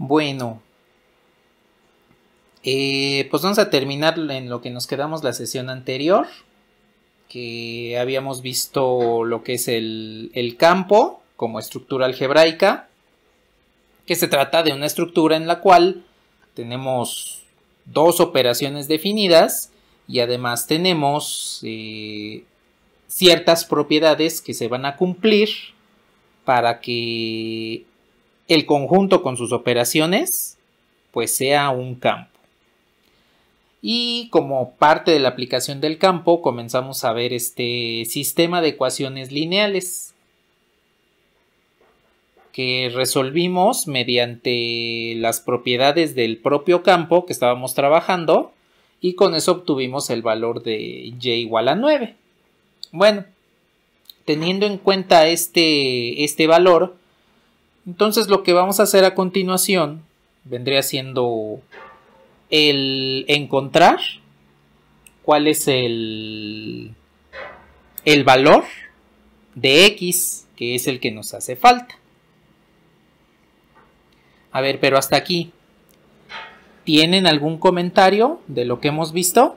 Bueno, pues vamos a terminar en lo que nos quedamos la sesión anterior, que habíamos visto lo que es el campo como estructura algebraica, que se trata de una estructura en la cual tenemos dos operaciones definidas y además tenemos ciertas propiedades que se van a cumplir para que el conjunto con sus operaciones pues sea un campo. Y como parte de la aplicación del campo comenzamos a ver este sistema de ecuaciones lineales que resolvimos mediante las propiedades del propio campo que estábamos trabajando y con eso obtuvimos el valor de y igual a 9. Bueno, teniendo en cuenta este valor, entonces lo que vamos a hacer a continuación vendría siendo el encontrar cuál es el valor de x, que es el que nos hace falta. A ver, pero hasta aquí, ¿tienen algún comentario de lo que hemos visto?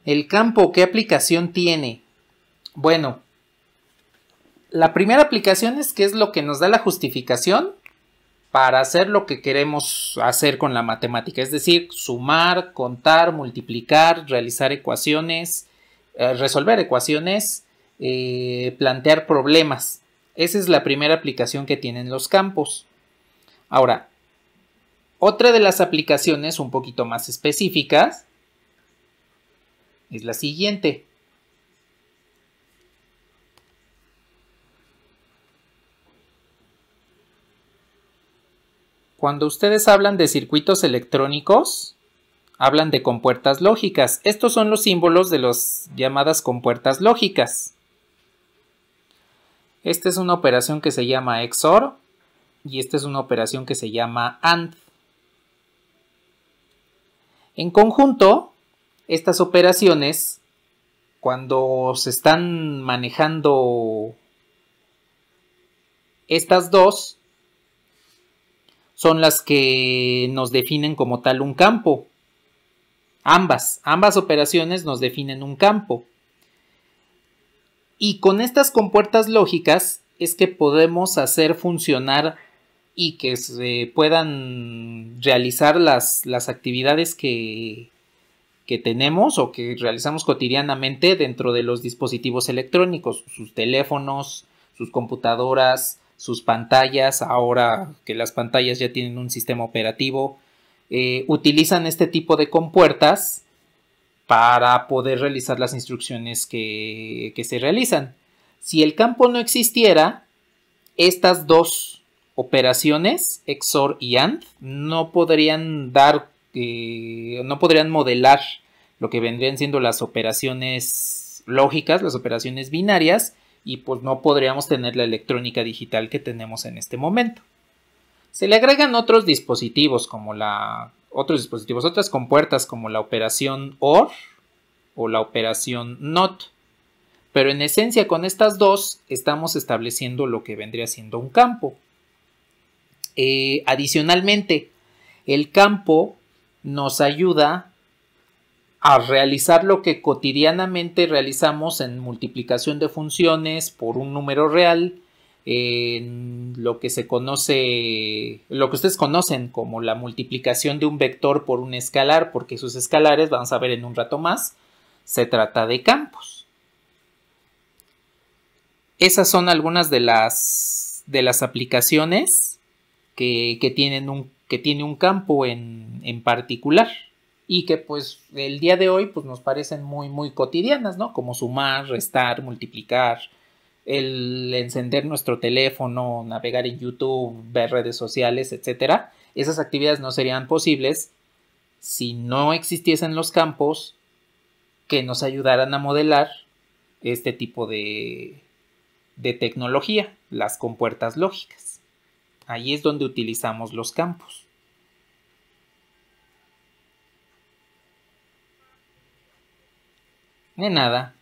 El campo, ¿qué aplicación tiene? Bueno, la primera aplicación es que es lo que nos da la justificación para hacer lo que queremos hacer con la matemática, es decir, sumar, contar, multiplicar, realizar ecuaciones, resolver ecuaciones, plantear problemas. Esa es la primera aplicación que tienen los campos. Ahora, otra de las aplicaciones un poquito más específicas es la siguiente. Cuando ustedes hablan de circuitos electrónicos, hablan de compuertas lógicas. Estos son los símbolos de las llamadas compuertas lógicas. Esta es una operación que se llama XOR y esta es una operación que se llama AND. En conjunto, estas operaciones, cuando se están manejando estas dos, son las que nos definen como tal un campo. Ambas operaciones nos definen un campo. Y con estas compuertas lógicas es que podemos hacer funcionar y que se puedan realizar las actividades que tenemos o que realizamos cotidianamente dentro de los dispositivos electrónicos, sus teléfonos, sus computadoras, sus pantallas, ahora que las pantallas ya tienen un sistema operativo, utilizan este tipo de compuertas para poder realizar las instrucciones que se realizan. Si el campo no existiera, estas dos operaciones, XOR y AND, no podrían modelar lo que vendrían siendo las operaciones lógicas, las operaciones binarias, y pues no podríamos tener la electrónica digital que tenemos en este momento. Se le agregan otros dispositivos otras compuertas como la operación OR o la operación NOT. Pero en esencia con estas dos estamos estableciendo lo que vendría siendo un campo. Adicionalmente, el campo nos ayuda a realizar lo que cotidianamente realizamos en multiplicación de funciones por un número real, en lo que se conoce, lo que ustedes conocen como la multiplicación de un vector por un escalar, porque sus escalares, vamos a ver en un rato más, se trata de campos. Esas son algunas de las aplicaciones que tiene un campo en particular y que pues el día de hoy pues nos parecen muy cotidianas, ¿no? Como sumar, restar, multiplicar, el encender nuestro teléfono, navegar en YouTube, ver redes sociales, etcétera. Esas actividades no serían posibles si no existiesen los campos que nos ayudaran a modelar este tipo de tecnología, las compuertas lógicas. Ahí es donde utilizamos los campos. De nada.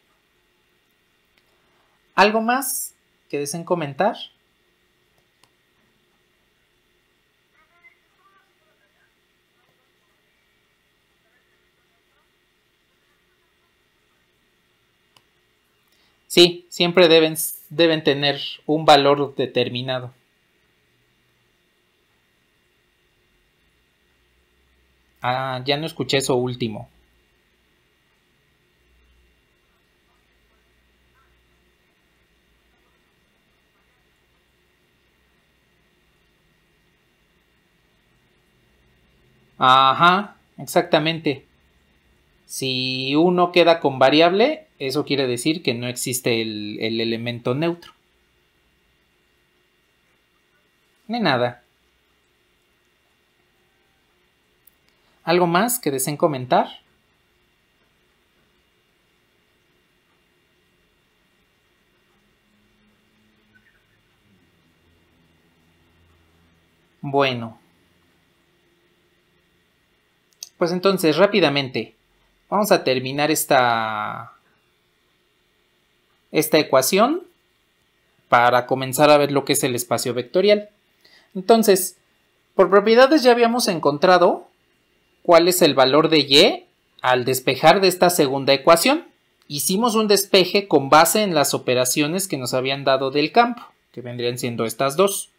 ¿Algo más que deseen comentar? Sí, siempre deben tener un valor determinado. Ah, ya no escuché eso último. Ajá, exactamente. Si uno queda con variable, eso quiere decir que no existe el elemento neutro. De nada. ¿Algo más que deseen comentar? Bueno, pues entonces rápidamente vamos a terminar esta ecuación para comenzar a ver lo que es el espacio vectorial. Entonces, por propiedades ya habíamos encontrado cuál es el valor de y al despejar de esta segunda ecuación. Hicimos un despeje con base en las operaciones que nos habían dado del campo, que vendrían siendo estas dos.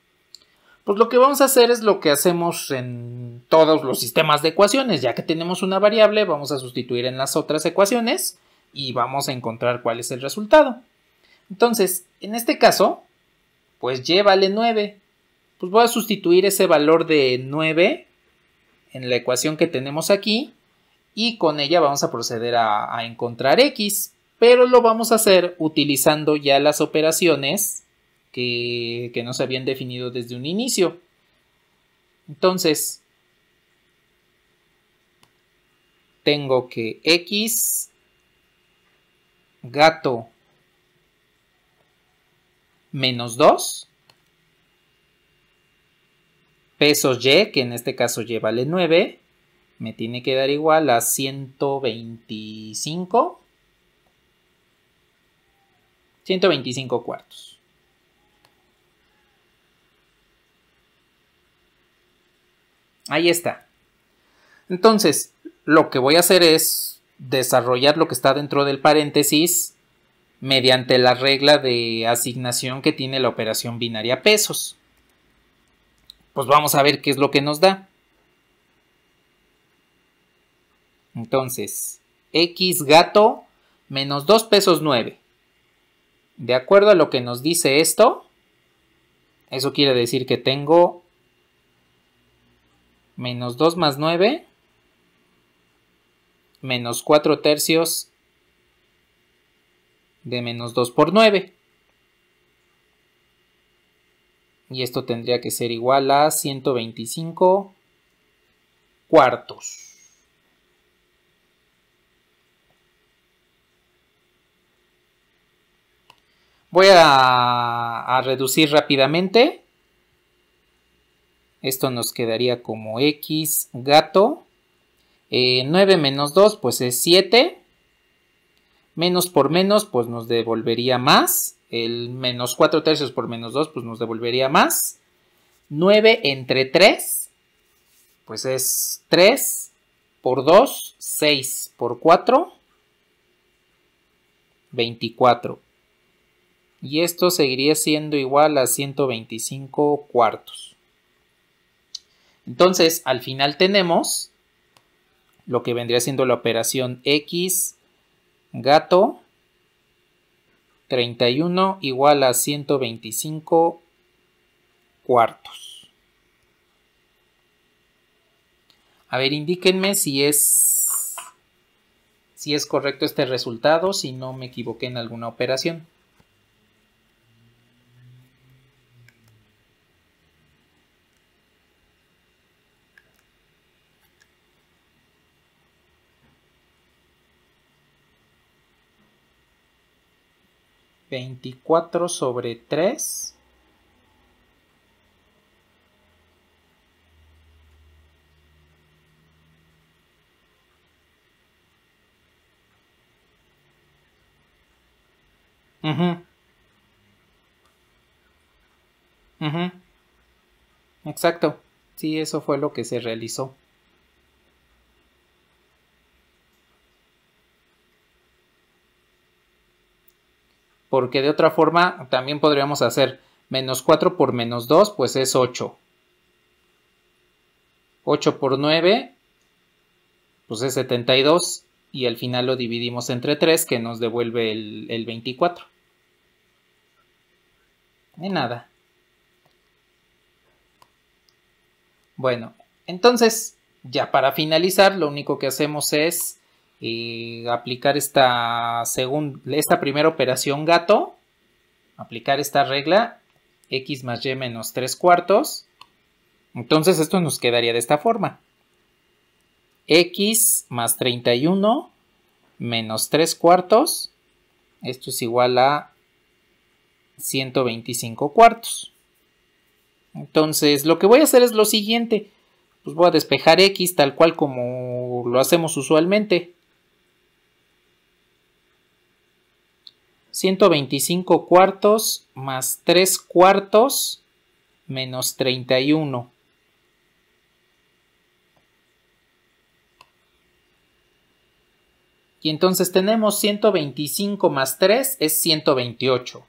Pues lo que vamos a hacer es lo que hacemos en todos los sistemas de ecuaciones. Ya que tenemos una variable, vamos a sustituir en las otras ecuaciones y vamos a encontrar cuál es el resultado. Entonces, en este caso, pues y vale 9. Pues voy a sustituir ese valor de 9 en la ecuación que tenemos aquí y con ella vamos a proceder a encontrar x, pero lo vamos a hacer utilizando ya las operaciones que nos habían definido desde un inicio. Entonces, tengo que x gato menos 2 pesos y, que en este caso y vale 9, me tiene que dar igual a 125 cuartos. Ahí está. Entonces, lo que voy a hacer es desarrollar lo que está dentro del paréntesis mediante la regla de asignación que tiene la operación binaria pesos. Pues vamos a ver qué es lo que nos da. Entonces, x gato menos 2 pesos 9. De acuerdo a lo que nos dice esto, eso quiere decir que tengo menos 2 más 9 menos 4 tercios de menos 2 por 9. Y esto tendría que ser igual a 125 cuartos. Voy a reducir rápidamente. Esto nos quedaría como x gato. 9 menos 2 pues es 7. Menos por menos pues nos devolvería más. El menos 4 tercios por menos 2 pues nos devolvería más. 9 entre 3 pues es 3 por 2, 6 por 4, 24. Y esto seguiría siendo igual a 125 cuartos. Entonces, al final tenemos lo que vendría siendo la operación x gato 31 igual a 125 cuartos. A ver, indíquenme si es correcto este resultado, si no me equivoqué en alguna operación. 24 sobre 3. Exacto. Sí, eso fue lo que se realizó. Porque de otra forma también podríamos hacer menos 4 por menos 2, pues es 8. 8 por 9, pues es 72. Y al final lo dividimos entre 3, que nos devuelve el 24. De nada. Bueno, entonces, ya para finalizar, lo único que hacemos es aplicar esta primera operación gato, aplicar esta regla, x más y menos 3 cuartos. Entonces esto nos quedaría de esta forma. X más 31 menos 3 cuartos. Esto es igual a 125 cuartos. Entonces lo que voy a hacer es lo siguiente. Pues voy a despejar x tal cual como lo hacemos usualmente. 125 cuartos más 3 cuartos menos 31. Y entonces tenemos 125 más 3 es 128.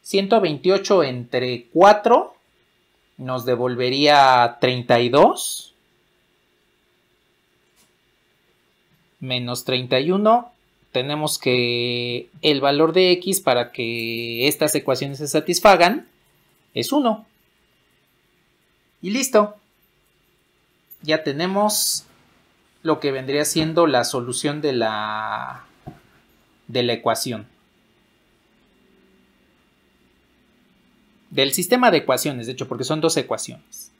128 entre 4 nos devolvería 32. Menos 31. Tenemos que el valor de x para que estas ecuaciones se satisfagan es 1. Y listo. Ya tenemos lo que vendría siendo la solución de la ecuación. Del sistema de ecuaciones, de hecho, porque son dos ecuaciones.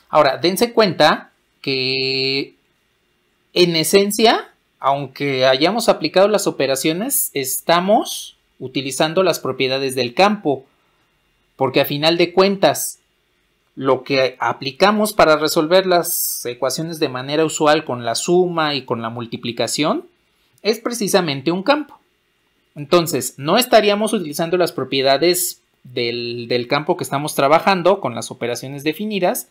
Ahora, dense cuenta que en esencia, aunque hayamos aplicado las operaciones, estamos utilizando las propiedades del campo, porque a final de cuentas, lo que aplicamos para resolver las ecuaciones de manera usual con la suma y con la multiplicación es precisamente un campo. Entonces, no estaríamos utilizando las propiedades del campo que estamos trabajando con las operaciones definidas,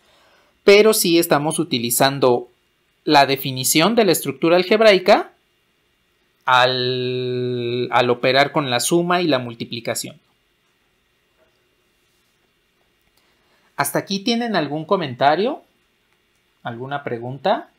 pero sí estamos utilizando la definición de la estructura algebraica al operar con la suma y la multiplicación. ¿Hasta aquí tienen algún comentario? ¿Alguna pregunta?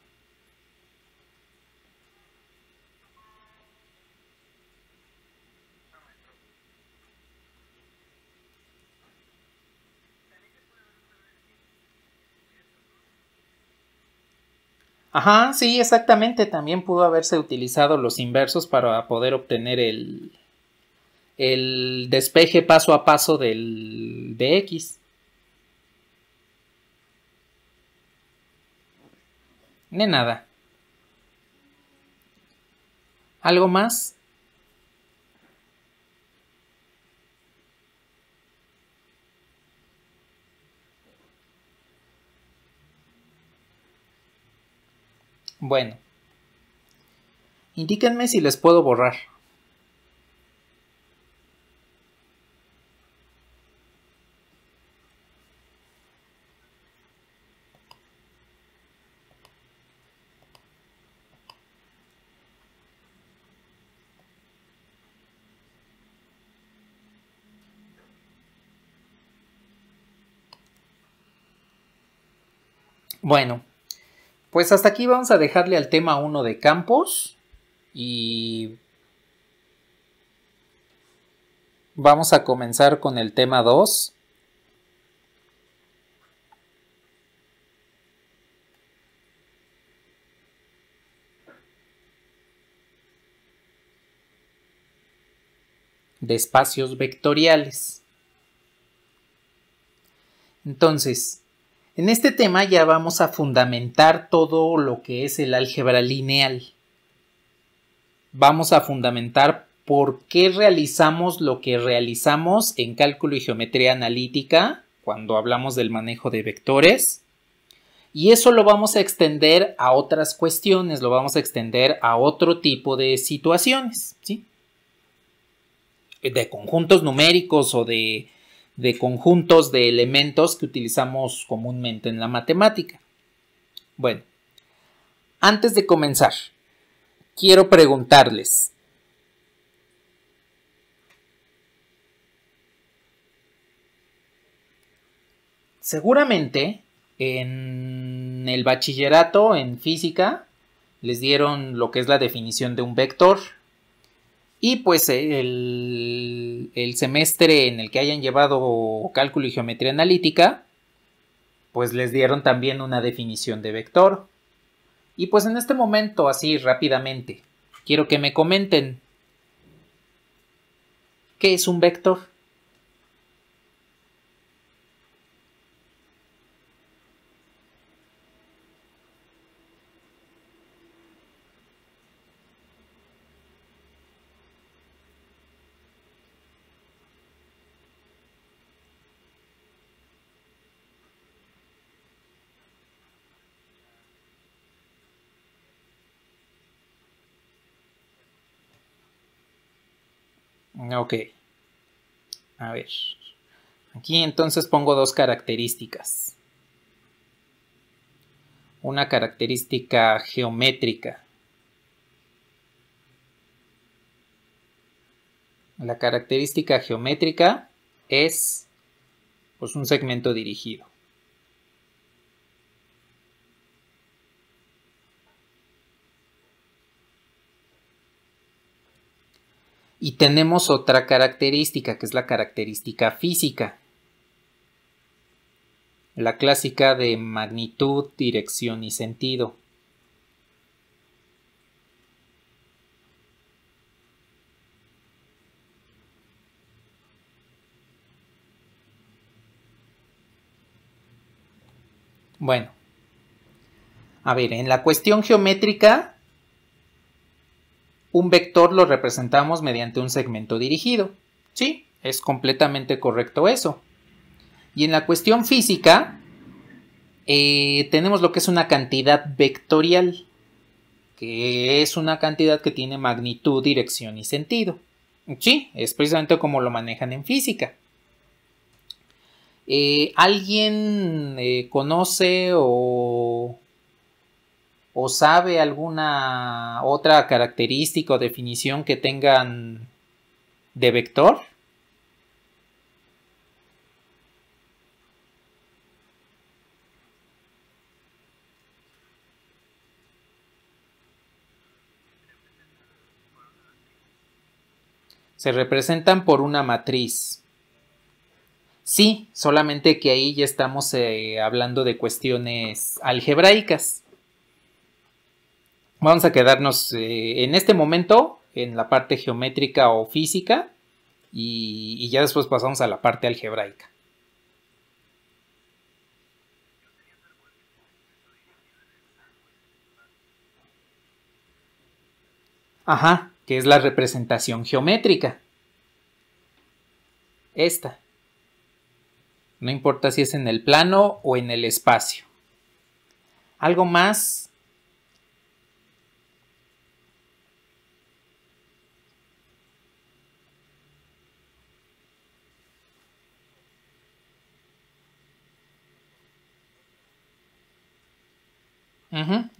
Ajá, sí, exactamente. También pudo haberse utilizado los inversos para poder obtener el despeje paso a paso de x. De nada. ¿Algo más? Bueno. Indíquenme si les puedo borrar. Bueno, pues hasta aquí vamos a dejarle al tema 1 de campos y vamos a comenzar con el tema 2. De espacios vectoriales. Entonces, en este tema ya vamos a fundamentar todo lo que es el álgebra lineal. vamos a fundamentar por qué realizamos lo que realizamos en cálculo y geometría analítica cuando hablamos del manejo de vectores. Y eso lo vamos a extender a otras cuestiones, lo vamos a extender a otro tipo de situaciones, ¿sí? De conjuntos numéricos o de conjuntos de elementos que utilizamos comúnmente en la matemática. Bueno, antes de comenzar, quiero preguntarles, seguramente en el bachillerato en física les dieron lo que es la definición de un vector y pues el semestre en el que hayan llevado cálculo y geometría analítica pues les dieron también una definición de vector. Y pues en este momento, así rápidamente, quiero que me comenten ¿qué es un vector? Ok, a ver. Aquí entonces pongo dos características. Una característica geométrica. La característica geométrica es pues, un segmento dirigido. Y tenemos otra característica, que es la característica física. La clásica de magnitud, dirección y sentido. Bueno, a ver, en la cuestión geométrica, un vector lo representamos mediante un segmento dirigido. Sí, es completamente correcto eso. Y en la cuestión física, tenemos lo que es una cantidad vectorial, que es una cantidad que tiene magnitud, dirección y sentido. Sí, es precisamente como lo manejan en física. ¿Alguien conoce o sabe alguna otra característica o definición que tengan de vector? Se representan por una matriz. Sí, solamente que ahí ya estamos hablando de cuestiones algebraicas. Vamos a quedarnos en este momento en la parte geométrica o física y ya después pasamos a la parte algebraica. Ajá, que es la representación geométrica. Esta. No importa si es en el plano o en el espacio. ¿Algo más?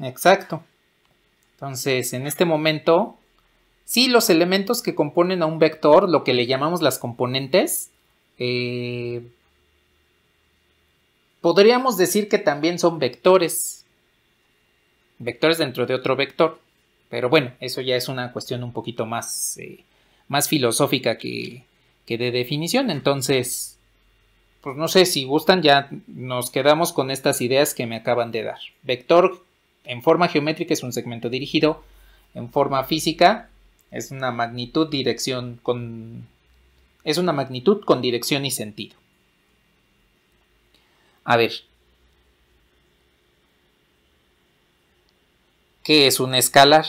Exacto. Entonces, en este momento, sí, los elementos que componen a un vector, lo que le llamamos las componentes, podríamos decir que también son vectores. Vectores dentro de otro vector. Pero bueno, eso ya es una cuestión un poquito más, más filosófica que de definición. Entonces, pues no sé, si gustan, ya nos quedamos con estas ideas que me acaban de dar. Vector en forma geométrica es un segmento dirigido. En forma física es una magnitud, dirección con... es una magnitud con dirección y sentido. A ver. ¿Qué es un escalar?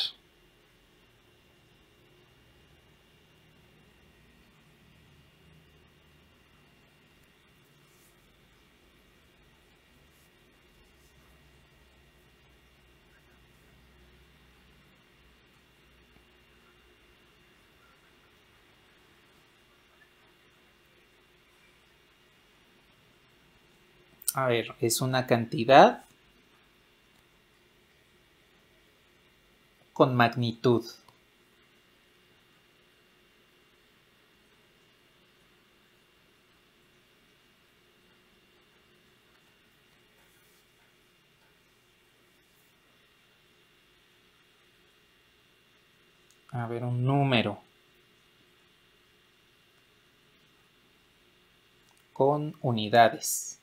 A ver, es una cantidad con magnitud. A ver, un número con unidades.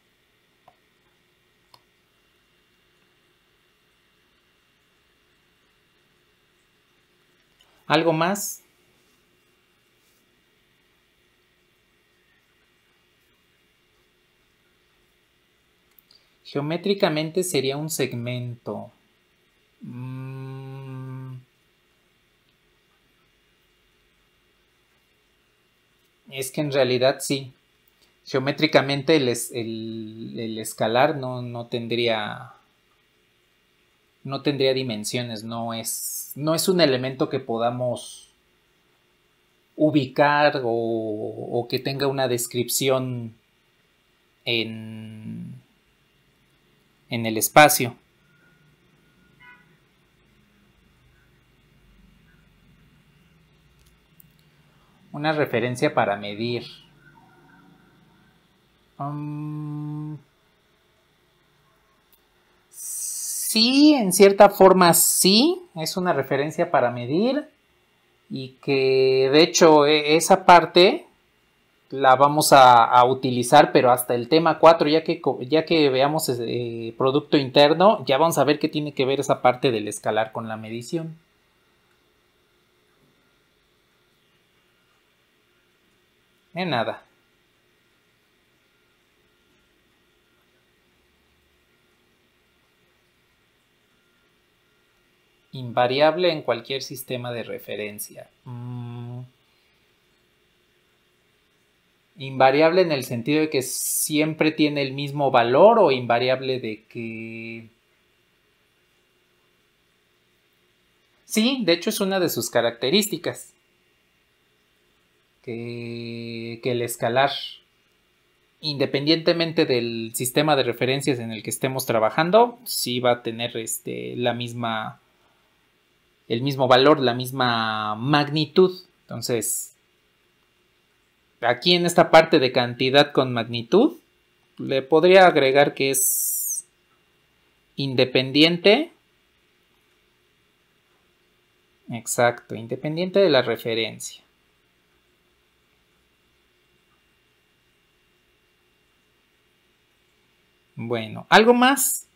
¿Algo más? Geométricamente sería un segmento. Es que en realidad sí. Geométricamente el escalar no tendría dimensiones, no es un elemento que podamos ubicar o que tenga una descripción en el espacio. Una referencia para medir. Sí, en cierta forma sí, es una referencia para medir y que de hecho esa parte la vamos a utilizar, pero hasta el tema 4, ya que veamos producto interno, ya vamos a ver qué tiene que ver esa parte del escalar con la medición. De nada. Invariable en cualquier sistema de referencia. Invariable en el sentido de que siempre tiene el mismo valor, o invariable de que... Sí, de hecho es una de sus características. Que el escalar, independientemente del sistema de referencias en el que estemos trabajando, sí va a tener el mismo valor, la misma magnitud. Entonces, aquí en esta parte de cantidad con magnitud, le podría agregar que es independiente. Exacto, independiente de la referencia. Bueno, ¿algo más?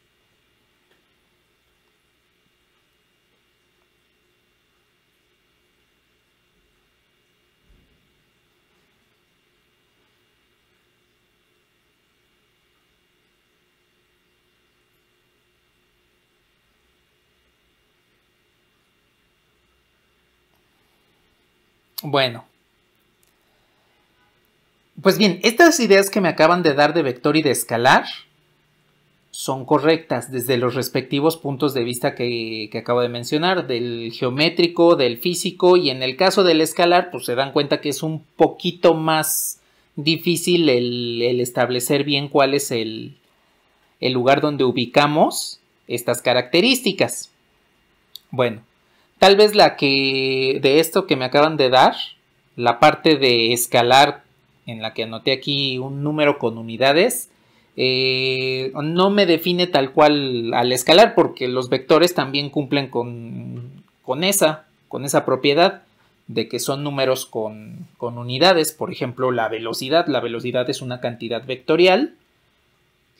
Bueno. Pues bien, estas ideas que me acaban de dar de vector y de escalar son correctas desde los respectivos puntos de vista que acabo de mencionar, del geométrico, del físico, y en el caso del escalar, pues se dan cuenta que es un poquito más difícil el establecer bien cuál es el lugar donde ubicamos estas características. Bueno, tal vez de esto que me acaban de dar, la parte de escalar, en la que anoté aquí un número con unidades, no me define tal cual al escalar, porque los vectores también cumplen con esa propiedad de que son números con unidades. Por ejemplo, la velocidad es una cantidad vectorial,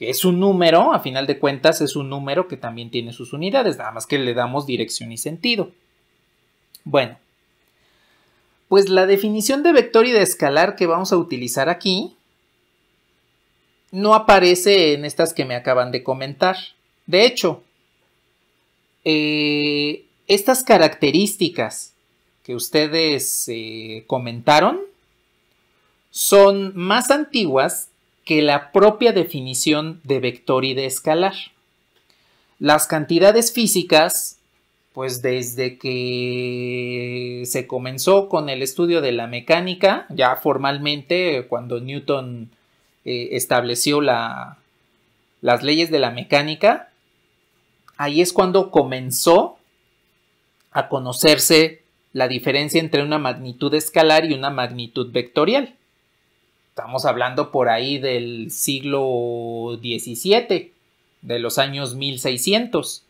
que es un número, a final de cuentas es un número que también tiene sus unidades, nada más que le damos dirección y sentido. Bueno, pues la definición de vector y de escalar que vamos a utilizar aquí no aparece en estas que me acaban de comentar. De hecho, estas características que ustedes comentaron son más antiguas que la propia definición de vector y de escalar. Las cantidades físicas, pues desde que se comenzó con el estudio de la mecánica, ya formalmente cuando Newton estableció la las leyes de la mecánica, ahí es cuando comenzó a conocerse la diferencia entre una magnitud escalar y una magnitud vectorial. Estamos hablando por ahí del siglo XVII, de los años 1600.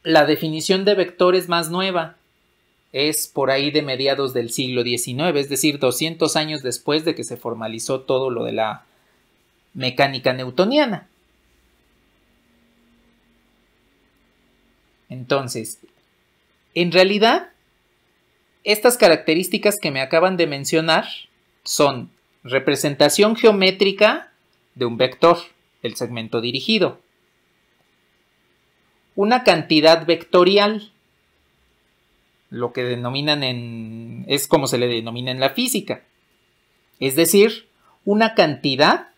La definición de vector es más nueva, es por ahí de mediados del siglo XIX, es decir, 200 años después de que se formalizó todo lo de la mecánica newtoniana. Entonces, en realidad, estas características que me acaban de mencionar son representación geométrica de un vector, el segmento dirigido, una cantidad vectorial, lo que denominan es como se le denomina en la física, es decir, una cantidad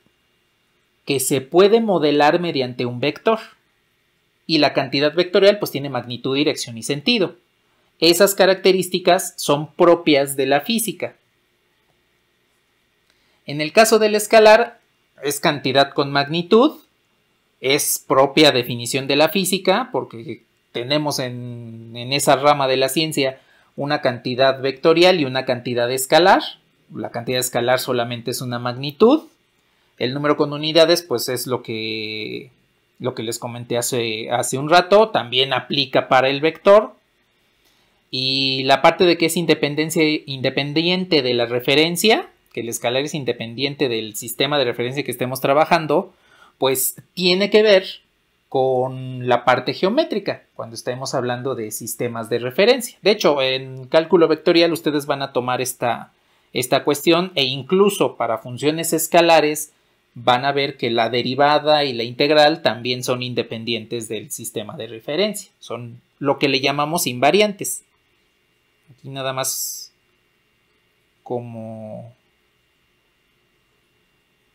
que se puede modelar mediante un vector, y la cantidad vectorial pues tiene magnitud, dirección y sentido. Esas características son propias de la física. En el caso del escalar, es cantidad con magnitud, es propia definición de la física, porque tenemos en esa rama de la ciencia una cantidad vectorial y una cantidad escalar. La cantidad escalar solamente es una magnitud. El número con unidades, pues es lo que les comenté hace un rato, también aplica para el vector. Y la parte de que es independiente de la referencia, que el escalar es independiente del sistema de referencia que estemos trabajando, pues tiene que ver con la parte geométrica, cuando estemos hablando de sistemas de referencia. De hecho, en cálculo vectorial ustedes van a tomar esta cuestión, e incluso para funciones escalares van a ver que la derivada y la integral también son independientes del sistema de referencia. Son lo que le llamamos invariantes. Aquí nada más como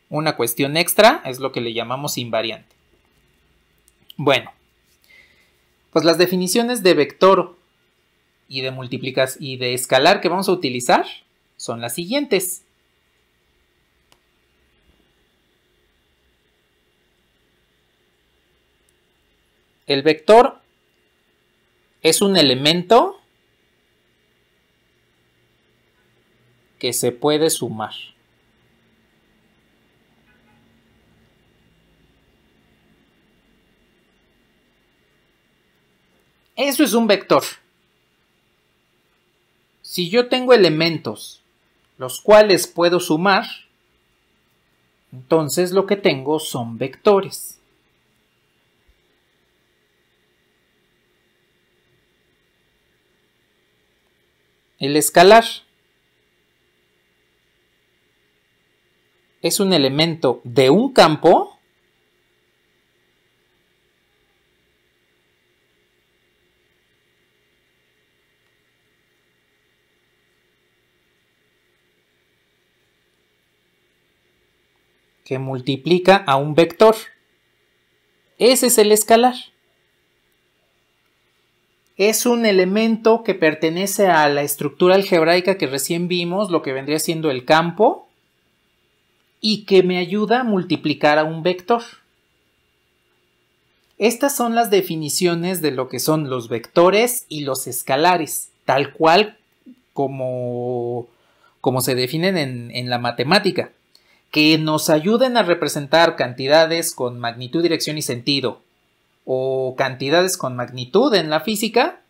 una cuestión extra es lo que le llamamos invariante. Bueno, pues las definiciones de vector y de multiplicación y de escalar que vamos a utilizar son las siguientes. El vector es un elemento que se puede sumar. Eso es un vector. Si yo tengo elementos los cuales puedo sumar, entonces lo que tengo son vectores. El escalar es un elemento de un campo que multiplica a un vector. Ese es el escalar. Es un elemento que pertenece a la estructura algebraica que recién vimos, lo que vendría siendo el campo, y que me ayuda a multiplicar a un vector. Estas son las definiciones de lo que son los vectores y los escalares, tal cual como se definen en la matemática, que nos ayuden a representar cantidades con magnitud, dirección y sentido, o cantidades con magnitud en la física.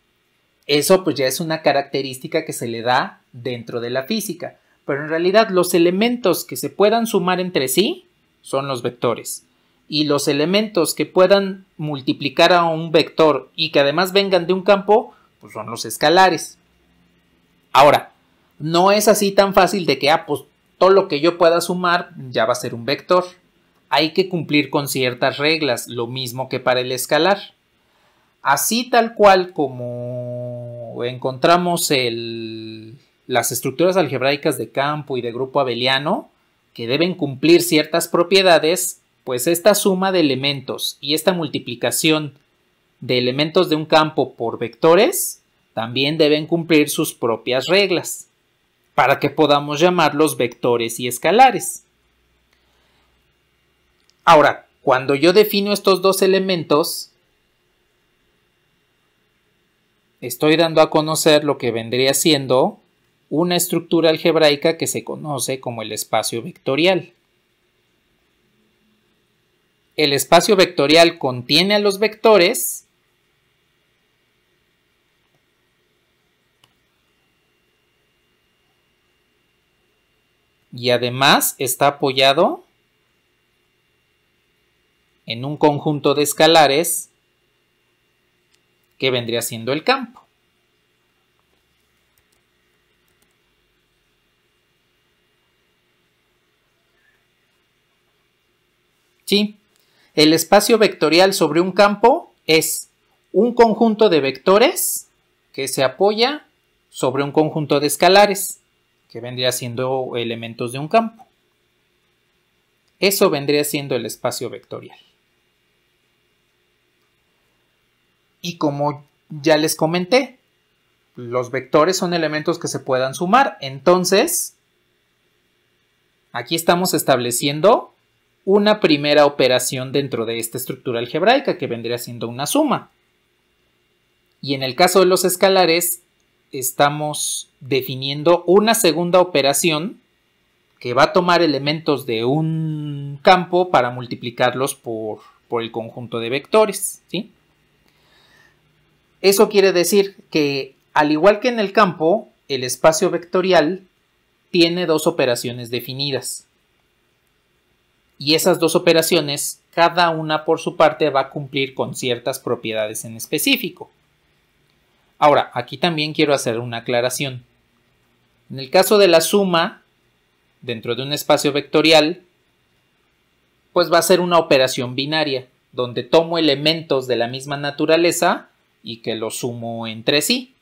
Eso pues ya es una característica que se le da dentro de la física, pero en realidad los elementos que se puedan sumar entre sí son los vectores, y los elementos que puedan multiplicar a un vector y que además vengan de un campo, pues son los escalares. Ahora, no es así tan fácil de que pues todo lo que yo pueda sumar ya va a ser un vector. Hay que cumplir con ciertas reglas, lo mismo que para el escalar. Así tal cual como encontramos las estructuras algebraicas de campo y de grupo abeliano, que deben cumplir ciertas propiedades, pues esta suma de elementos y esta multiplicación de elementos de un campo por vectores también deben cumplir sus propias reglas, para que podamos llamarlos vectores y escalares. Ahora, cuando yo defino estos dos elementos, estoy dando a conocer lo que vendría siendo una estructura algebraica que se conoce como el espacio vectorial. El espacio vectorial contiene a los vectores y además está apoyado en un conjunto de escalares que vendría siendo el campo. Sí, el espacio vectorial sobre un campo es un conjunto de vectores que se apoya sobre un conjunto de escalares, que vendría siendo elementos de un campo. Eso vendría siendo el espacio vectorial. Y como ya les comenté, los vectores son elementos que se puedan sumar. Entonces, aquí estamos estableciendo una primera operación dentro de esta estructura algebraica que vendría siendo una suma. Y en el caso de los escalares, estamos definiendo una segunda operación que va a tomar elementos de un campo para multiplicarlos por el conjunto de vectores, ¿sí? Eso quiere decir que, al igual que en el campo, el espacio vectorial tiene dos operaciones definidas. Y esas dos operaciones, cada una por su parte, va a cumplir con ciertas propiedades en específico. Ahora, aquí también quiero hacer una aclaración. En el caso de la suma, dentro de un espacio vectorial, pues va a ser una operación binaria, donde tomo elementos de la misma naturaleza y que los sumo entre sí.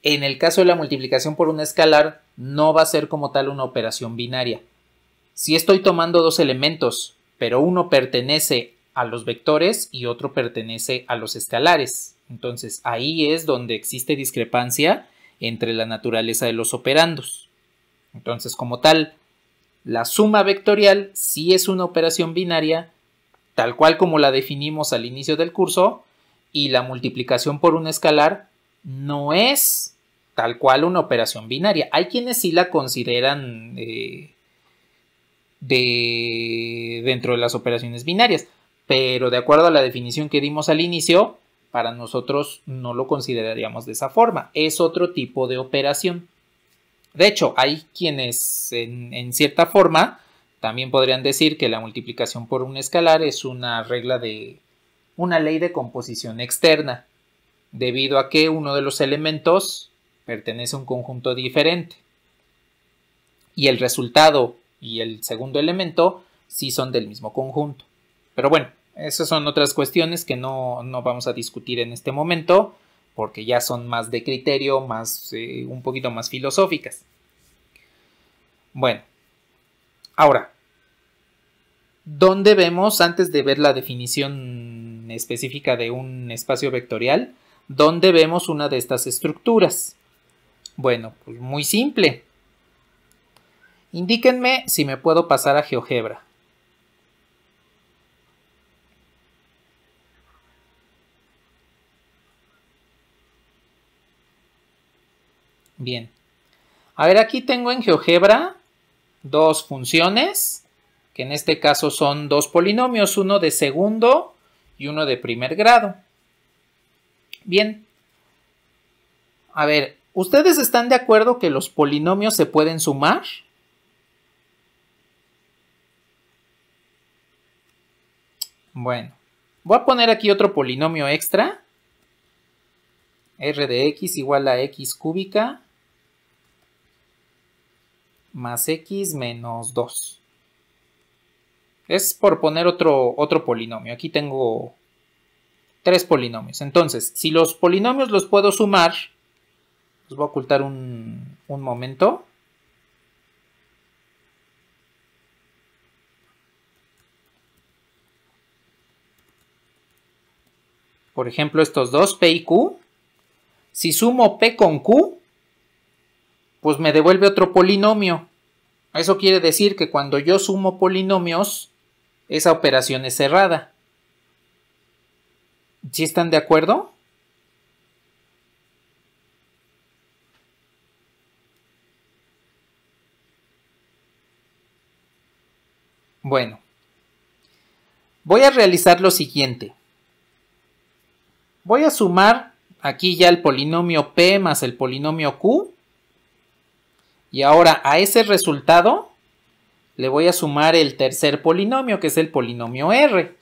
En el caso de la multiplicación por un escalar, no va a ser como tal una operación binaria. Si estoy tomando dos elementos, pero uno pertenece a los vectores y otro pertenece a los escalares, entonces ahí es donde existe discrepancia entre la naturaleza de los operandos. Entonces, como tal, la suma vectorial sí es una operación binaria, tal cual como la definimos al inicio del curso, y la multiplicación por un escalar no es tal cual una operación binaria. Hay quienes sí la consideran dentro de las operaciones binarias, pero de acuerdo a la definición que dimos al inicio, para nosotros no lo consideraríamos de esa forma. Es otro tipo de operación. De hecho, hay quienes en cierta forma también podrían decir que la multiplicación por un escalar es una ley de composición externa, debido a que uno de los elementos pertenece a un conjunto diferente y el resultado y el segundo elemento sí son del mismo conjunto. Pero bueno, esas son otras cuestiones que no vamos a discutir en este momento, porque ya son más de criterio, un poquito más filosóficas. Bueno, ahora, ¿dónde vemos, antes de ver la definición específica de un espacio vectorial, dónde vemos una de estas estructuras? Bueno, pues muy simple. Indíquenme si me puedo pasar a GeoGebra. Bien. A ver, aquí tengo en GeoGebra dos funciones, que en este caso son dos polinomios, uno de segundo y uno de primer grado. Bien. A ver, ¿ustedes están de acuerdo que los polinomios se pueden sumar? Bueno, voy a poner aquí otro polinomio extra. R de x igual a x cúbica más x menos 2. Es por poner otro polinomio. Aquí tengo tres polinomios. Entonces, si los polinomios los puedo sumar, los voy a ocultar un momento. Por ejemplo, estos dos, P y Q. Si sumo P con Q, pues me devuelve otro polinomio. Eso quiere decir que cuando yo sumo polinomios, esa operación es cerrada. ¿Sí están de acuerdo? Bueno, voy a realizar lo siguiente. Voy a sumar aquí ya el polinomio P más el polinomio Q. Y ahora a ese resultado le voy a sumar el tercer polinomio, que es el polinomio R.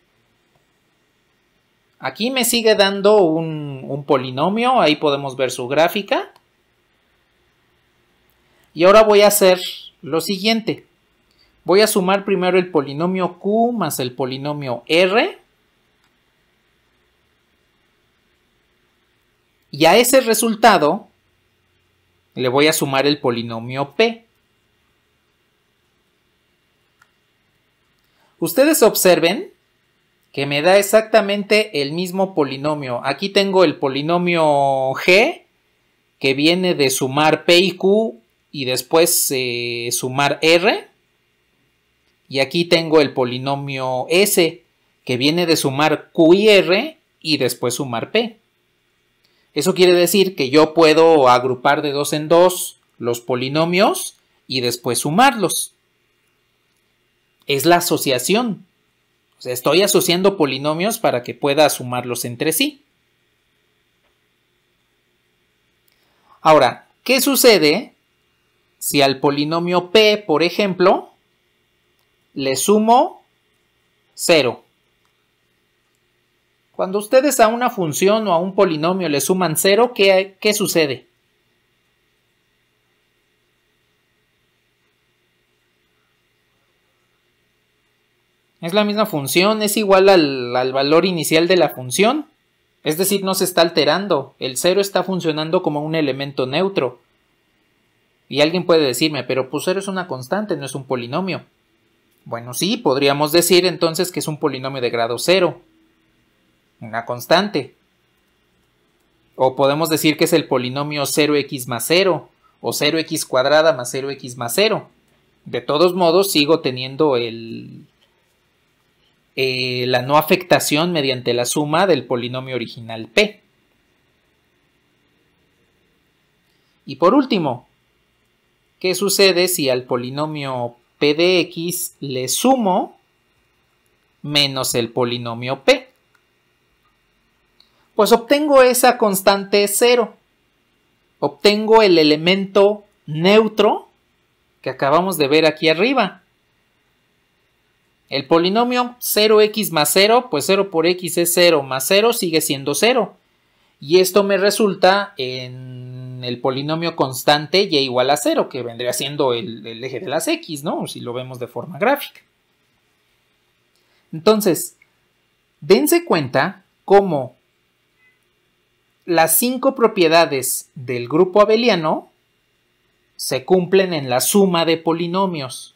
Aquí me sigue dando un polinomio, ahí podemos ver su gráfica. Y ahora voy a hacer lo siguiente. Voy a sumar primero el polinomio Q más el polinomio R. Y a ese resultado le voy a sumar el polinomio P. Ustedes observen que me da exactamente el mismo polinomio. Aquí tengo el polinomio G, que viene de sumar P y Q y después sumar R. Y aquí tengo el polinomio S, que viene de sumar Q y R y después sumar P. Eso quiere decir que yo puedo agrupar de dos en dos los polinomios y después sumarlos. Es la asociación. O sea, estoy asociando polinomios para que pueda sumarlos entre sí. Ahora, ¿qué sucede si al polinomio P, por ejemplo, le sumo 0? Cuando ustedes a una función o a un polinomio le suman 0, ¿qué sucede? Es la misma función, es igual al valor inicial de la función. Es decir, no se está alterando. El 0 está funcionando como un elemento neutro. Y alguien puede decirme, pero pues 0 es una constante, no es un polinomio. Bueno, sí, podríamos decir entonces que es un polinomio de grado 0. Una constante. O podemos decir que es el polinomio 0x más 0. O 0x cuadrada más 0x más 0. De todos modos, sigo teniendo la no afectación mediante la suma del polinomio original P. Y por último, ¿qué sucede si al polinomio P de X le sumo menos el polinomio P? Pues obtengo esa constante 0. Obtengo el elemento neutro que acabamos de ver aquí arriba. El polinomio 0x más 0, pues 0 por x es 0, más 0 sigue siendo 0. Y esto me resulta en el polinomio constante y igual a 0, que vendría siendo el eje de las x, ¿no? Si lo vemos de forma gráfica. Entonces, dense cuenta cómo las 5 propiedades del grupo abeliano se cumplen en la suma de polinomios.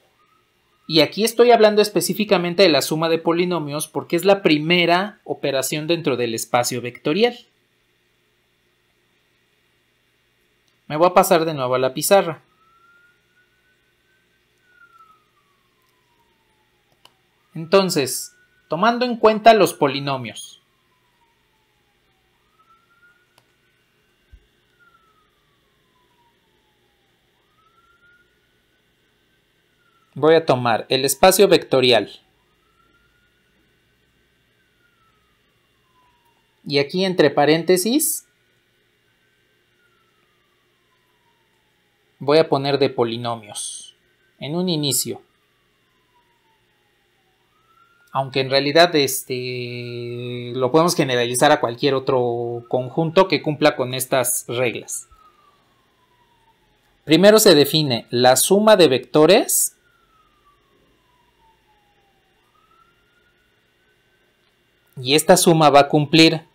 Y aquí estoy hablando específicamente de la suma de polinomios porque es la primera operación dentro del espacio vectorial. Me voy a pasar de nuevo a la pizarra. Entonces, tomando en cuenta los polinomios. Voy a tomar el espacio vectorial. Y aquí entre paréntesis voy a poner de polinomios en un inicio. Aunque en realidad lo podemos generalizar a cualquier otro conjunto que cumpla con estas reglas. Primero se define la suma de vectores y esta suma va a cumplir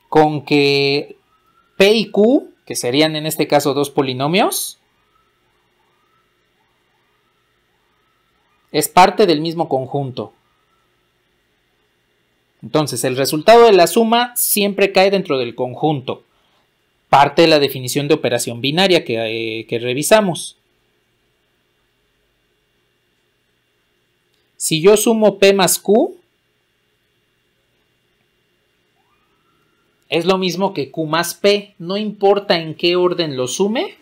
con que P y Q, que serían en este caso dos polinomios, es parte del mismo conjunto. Entonces, el resultado de la suma siempre cae dentro del conjunto. parte de la definición de operación binaria que revisamos. Si yo sumo P más Q, es lo mismo que Q más P, no importa en qué orden lo sume.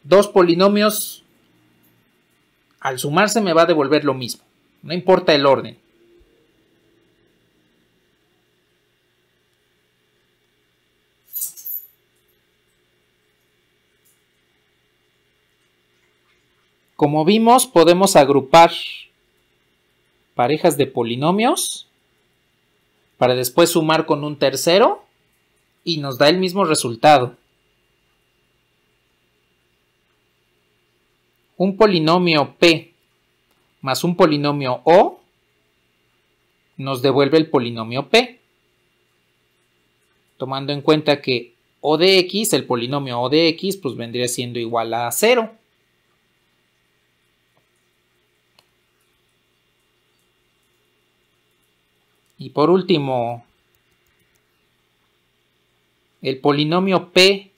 Dos polinomios al sumarse me va a devolver lo mismo, no importa el orden. Como vimos, podemos agrupar parejas de polinomios para después sumar con un tercero y nos da el mismo resultado. Un polinomio P más un polinomio O nos devuelve el polinomio P, tomando en cuenta que O de X, el polinomio O de X, pues vendría siendo igual a 0. Y por último, el polinomio P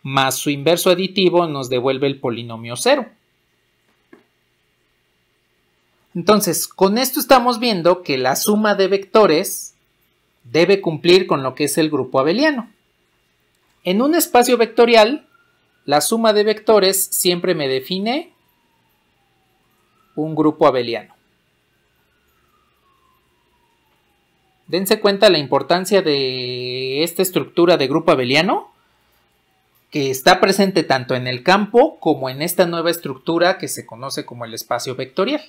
más su inverso aditivo nos devuelve el polinomio 0. Entonces, con esto estamos viendo que la suma de vectores debe cumplir con lo que es el grupo abeliano. En un espacio vectorial, la suma de vectores siempre me define un grupo abeliano. Dense cuenta la importancia de esta estructura de grupo abeliano, que está presente tanto en el campo como en esta nueva estructura que se conoce como el espacio vectorial.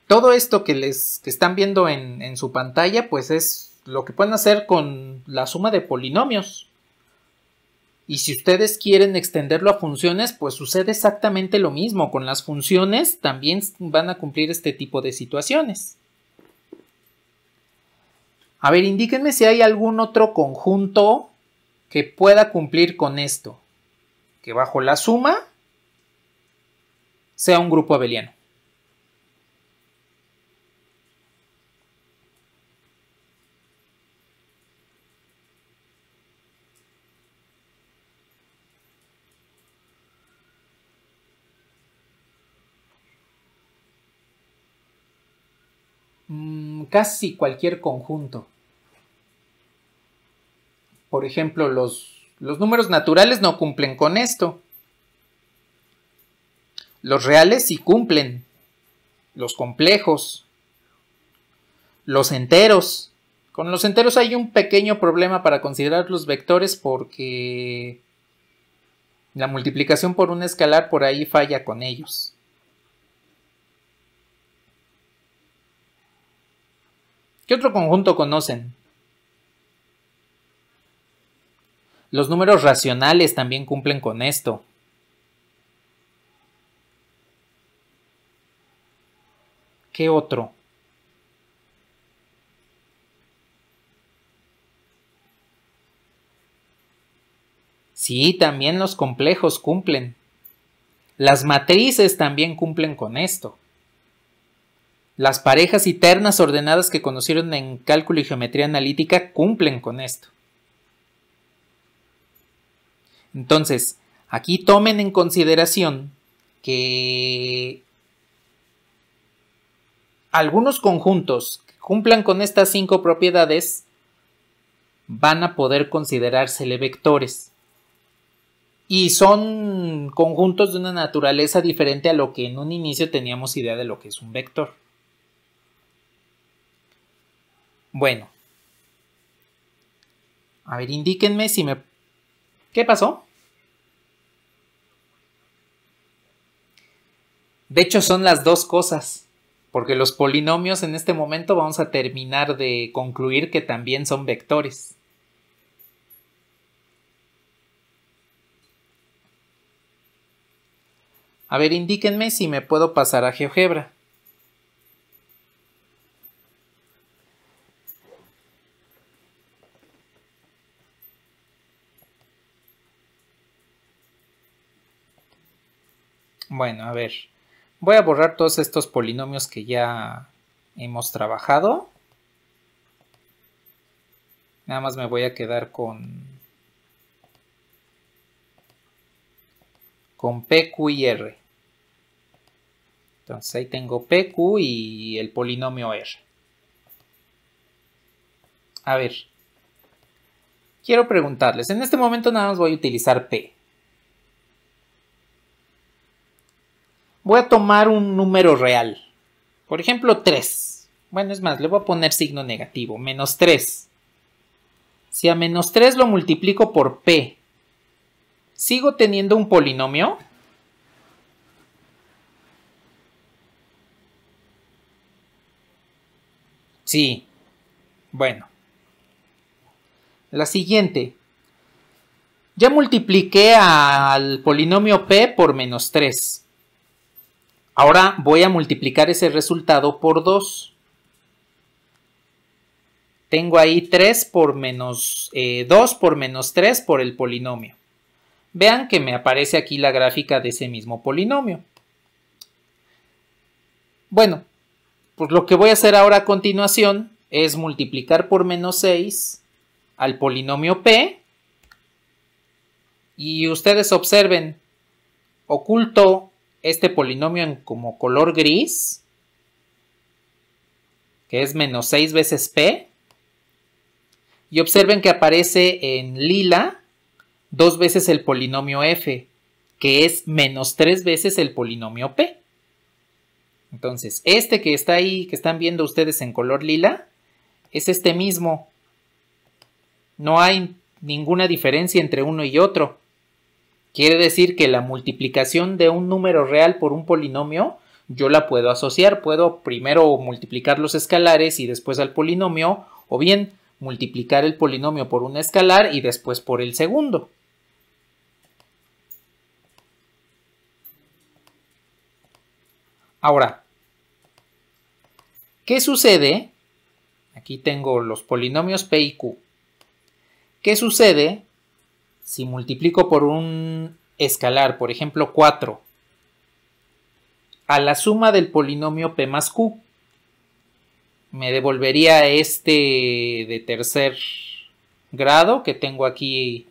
Todo esto que están viendo en su pantalla, pues es lo que pueden hacer con la suma de polinomios. Y si ustedes quieren extenderlo a funciones, pues sucede exactamente lo mismo. Con las funciones también van a cumplir este tipo de situaciones. A ver, indíquenme si hay algún otro conjunto que pueda cumplir con esto. Que bajo la suma sea un grupo abeliano. Casi cualquier conjunto. Por ejemplo, los números naturales no cumplen con esto. Los reales sí cumplen. Los complejos. Los enteros. Con los enteros hay un pequeño problema para considerar los vectores porque la multiplicación por un escalar por ahí falla con ellos. ¿Qué otro conjunto conocen? Los números racionales también cumplen con esto. ¿Qué otro? Sí, también los complejos cumplen. Las matrices también cumplen con esto. Las parejas y ternas ordenadas que conocieron en cálculo y geometría analítica cumplen con esto. Entonces, aquí tomen en consideración que algunos conjuntos que cumplan con estas 5 propiedades van a poder considerársele vectores. Y son conjuntos de una naturaleza diferente a lo que en un inicio teníamos idea de lo que es un vector. Bueno. A ver, indíquenme si me... ¿Qué pasó? De hecho, son las dos cosas. Porque los polinomios en este momento vamos a terminar de concluir que también son vectores. A ver, indíquenme si me puedo pasar a GeoGebra. Bueno, a ver. Voy a borrar todos estos polinomios que ya hemos trabajado. Nada más me voy a quedar con P, Q y R. Entonces ahí tengo P, Q y el polinomio R. A ver, quiero preguntarles, en este momento nada más voy a utilizar P. Voy a tomar un número real, por ejemplo 3. Bueno, es más, le voy a poner signo negativo, menos 3. Si a menos 3 lo multiplico por P, ¿sigo teniendo un polinomio? Sí. Bueno. La siguiente. Ya multipliqué al polinomio P por menos 3. Ahora voy a multiplicar ese resultado por 2. Tengo ahí 3 por menos 2 por menos 3 por el polinomio. Vean que me aparece aquí la gráfica de ese mismo polinomio. Bueno, pues lo que voy a hacer ahora a continuación es multiplicar por menos 6 al polinomio P. Y ustedes observen, oculto este polinomio en como color gris, que es menos 6 veces P. Y observen que aparece en lila 2 veces el polinomio F, que es menos 3 veces el polinomio P. Entonces, este que está ahí, que están viendo ustedes en color lila, es este mismo. No hay ninguna diferencia entre uno y otro. Quiere decir que la multiplicación de un número real por un polinomio, yo la puedo asociar. Puedo primero multiplicar los escalares y después al polinomio, o bien multiplicar el polinomio por un escalar y después por el segundo. Ahora, ¿qué sucede? Aquí tengo los polinomios P y Q. ¿Qué sucede si multiplico por un escalar, por ejemplo 4, a la suma del polinomio P más Q? Me devolvería este de tercer grado que tengo aquí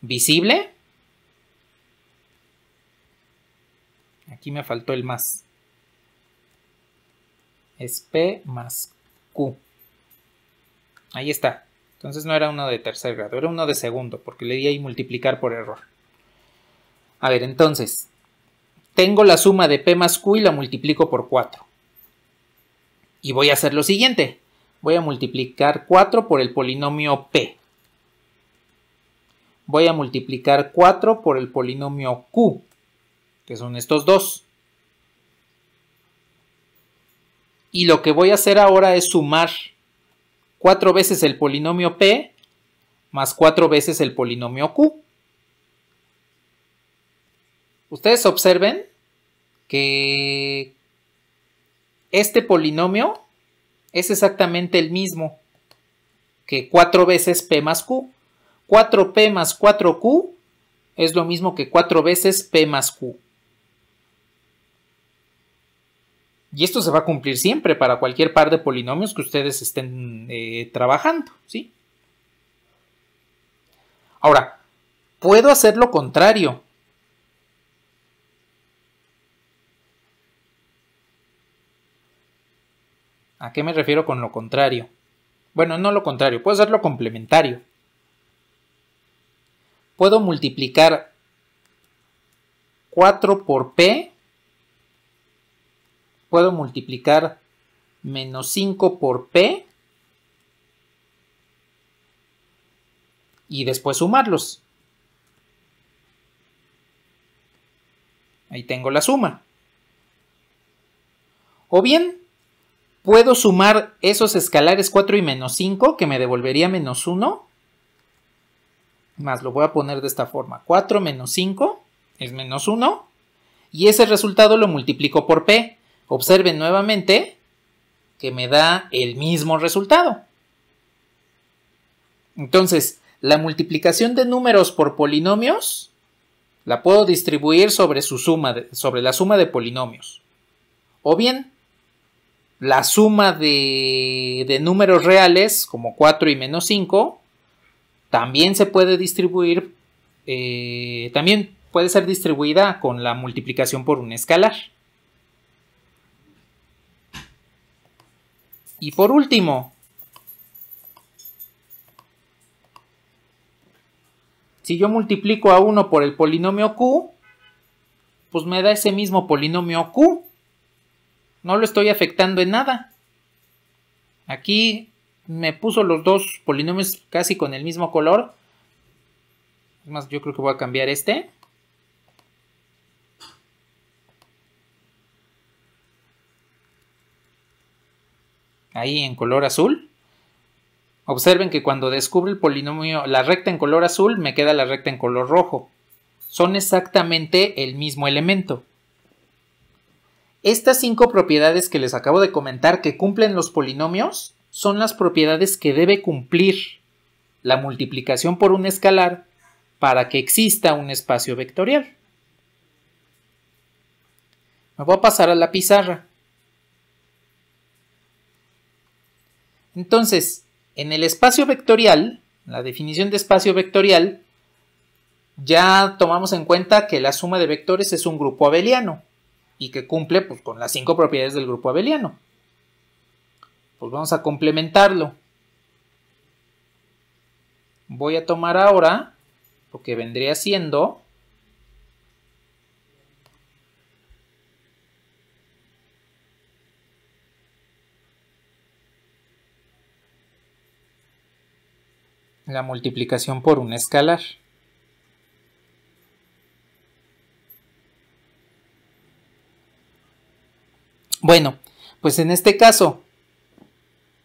visible. Aquí me faltó el más. Es P más Q. Ahí está. Entonces no era uno de tercer grado, era uno de segundo, porque le di ahí multiplicar por error. A ver, entonces, tengo la suma de P más Q y la multiplico por 4. Y voy a hacer lo siguiente. Voy a multiplicar 4 por el polinomio P. Voy a multiplicar 4 por el polinomio Q, que son estos dos. Y lo que voy a hacer ahora es sumar 4 veces el polinomio P más 4 veces el polinomio Q. Ustedes observen que este polinomio es exactamente el mismo que 4 veces P más Q. 4P más 4Q es lo mismo que 4 veces P más Q. Y esto se va a cumplir siempre para cualquier par de polinomios que ustedes estén trabajando, ¿sí? Ahora, puedo hacer lo contrario. ¿A qué me refiero con lo contrario? Bueno, no lo contrario, puedo hacer lo complementario. Puedo multiplicar 4 por P. Puedo multiplicar menos 5 por P y después sumarlos. Ahí tengo la suma. O bien, puedo sumar esos escalares 4 y menos 5, que me devolvería menos 1. Más lo voy a poner de esta forma. 4 menos 5 es menos 1. Y ese resultado lo multiplico por P. Observen nuevamente que me da el mismo resultado. Entonces, la multiplicación de números por polinomios la puedo distribuir sobre su suma, sobre la suma de polinomios. O bien, la suma de números reales, como 4 y menos 5, también se puede distribuir, también puede ser distribuida con la multiplicación por un escalar. Y por último, si yo multiplico a 1 por el polinomio Q, pues me da ese mismo polinomio Q. No lo estoy afectando en nada. Aquí me puso los dos polinomios casi con el mismo color. Es más, yo creo que voy a cambiar este. Ahí en color azul. Observen que cuando descubro el polinomio, la recta en color azul, me queda la recta en color rojo. Son exactamente el mismo elemento. Estas 5 propiedades que les acabo de comentar que cumplen los polinomios son las propiedades que debe cumplir la multiplicación por un escalar para que exista un espacio vectorial. Me voy a pasar a la pizarra. Entonces, en el espacio vectorial, la definición de espacio vectorial, ya tomamos en cuenta que la suma de vectores es un grupo abeliano y que cumple pues, con las 5 propiedades del grupo abeliano. Pues vamos a complementarlo. Voy a tomar ahora lo que vendría siendo la multiplicación por un escalar. Bueno, pues en este caso,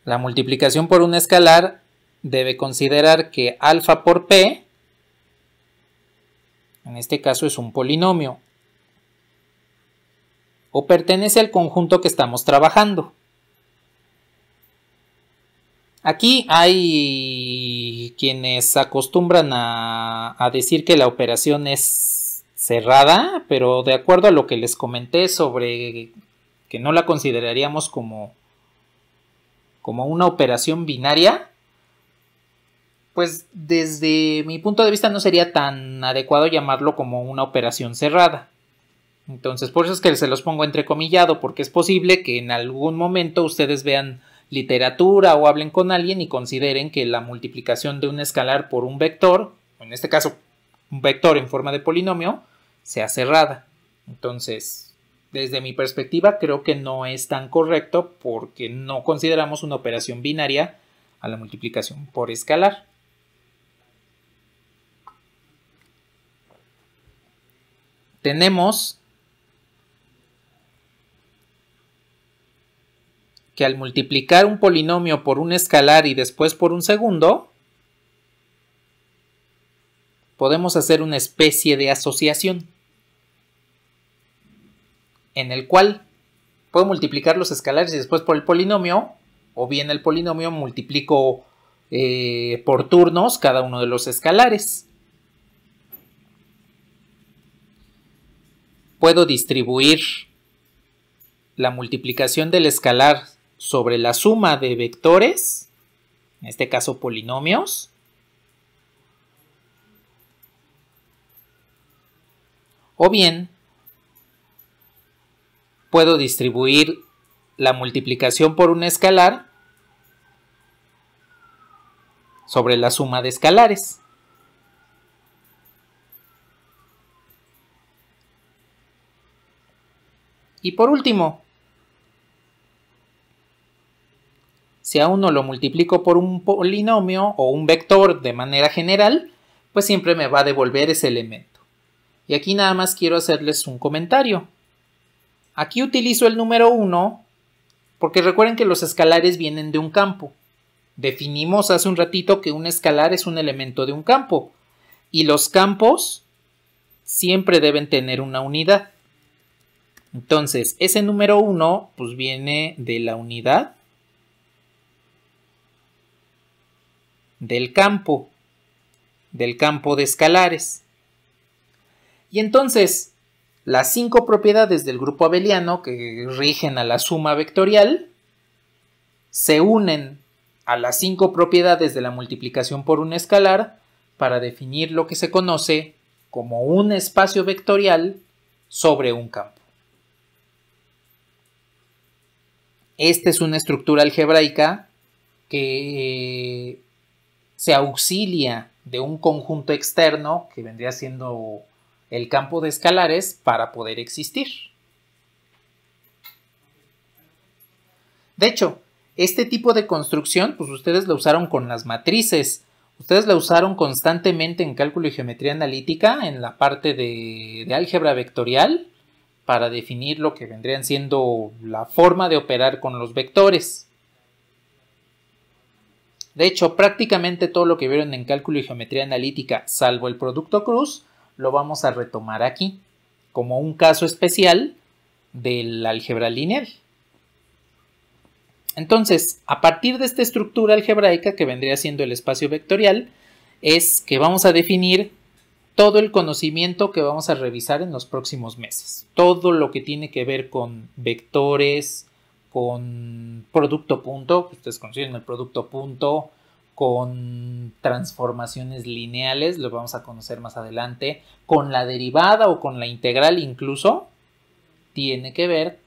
la multiplicación por un escalar debe considerar que alfa por p, en este caso es un polinomio, o pertenece al conjunto que estamos trabajando. Aquí hay quienes acostumbran a decir que la operación es cerrada, pero de acuerdo a lo que les comenté sobre que no la consideraríamos como una operación binaria, pues desde mi punto de vista no sería tan adecuado llamarlo como una operación cerrada. Entonces por eso es que se los pongo entrecomillado, porque es posible que en algún momento ustedes vean literatura o hablen con alguien y consideren que la multiplicación de un escalar por un vector, en este caso un vector en forma de polinomio, sea cerrada. Entonces, desde mi perspectiva, creo que no es tan correcto porque no consideramos una operación binaria a la multiplicación por escalar. Tenemos que al multiplicar un polinomio por un escalar y después por un segundo, podemos hacer una especie de asociación en el cual puedo multiplicar los escalares y después por el polinomio, o bien el polinomio multiplico por turnos cada uno de los escalares. Puedo distribuir la multiplicación del escalar sobre la suma de vectores, en este caso polinomios, o bien puedo distribuir la multiplicación por un escalar sobre la suma de escalares. Y por último, si a uno lo multiplico por un polinomio o un vector de manera general, pues siempre me va a devolver ese elemento. Y aquí nada más quiero hacerles un comentario. Aquí utilizo el número 1 porque recuerden que los escalares vienen de un campo. Definimos hace un ratito que un escalar es un elemento de un campo y los campos siempre deben tener una unidad. Entonces, ese número 1 pues viene de la unidad del campo de escalares. Y entonces, las 5 propiedades del grupo abeliano que rigen a la suma vectorial se unen a las 5 propiedades de la multiplicación por un escalar para definir lo que se conoce como un espacio vectorial sobre un campo. Esta es una estructura algebraica que se auxilia de un conjunto externo que vendría siendo el campo de escalares para poder existir. De hecho, este tipo de construcción, pues ustedes la usaron con las matrices, ustedes la usaron constantemente en cálculo y geometría analítica, en la parte de álgebra vectorial, para definir lo que vendrían siendo la forma de operar con los vectores. De hecho, prácticamente todo lo que vieron en cálculo y geometría analítica, salvo el producto cruz, lo vamos a retomar aquí, como un caso especial del álgebra lineal. Entonces, a partir de esta estructura algebraica que vendría siendo el espacio vectorial, es que vamos a definir todo el conocimiento que vamos a revisar en los próximos meses. Todo lo que tiene que ver con vectores, con producto punto, que ustedes conocen el producto punto, con transformaciones lineales, lo vamos a conocer más adelante, con la derivada o con la integral incluso, tiene que ver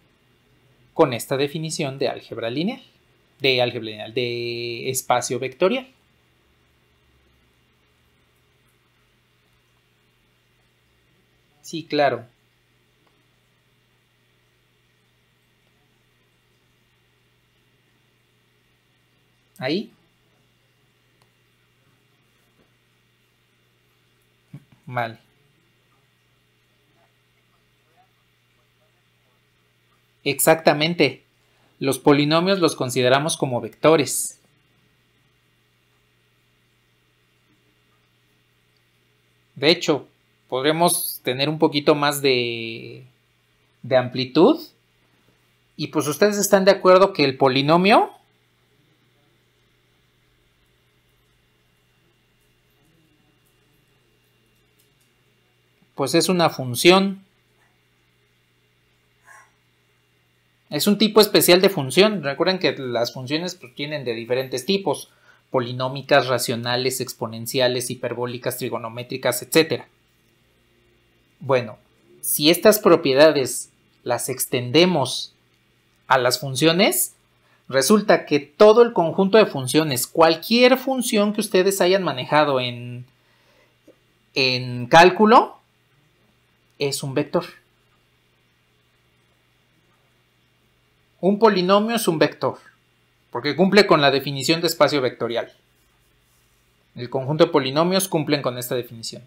con esta definición de álgebra lineal, de espacio vectorial. Sí, claro. Ahí. Vale. Exactamente. Los polinomios los consideramos como vectores. De hecho, podremos tener un poquito más de amplitud. Y pues ustedes están de acuerdo que el polinomio pues es una función. Es un tipo especial de función. Recuerden que las funciones pues, tienen de diferentes tipos. Polinómicas, racionales, exponenciales, hiperbólicas, trigonométricas, etc. Bueno, si estas propiedades las extendemos a las funciones, resulta que todo el conjunto de funciones, cualquier función que ustedes hayan manejado en cálculo, es un vector. Un polinomio es un vector, porque cumple con la definición de espacio vectorial. El conjunto de polinomios cumplen con esta definición.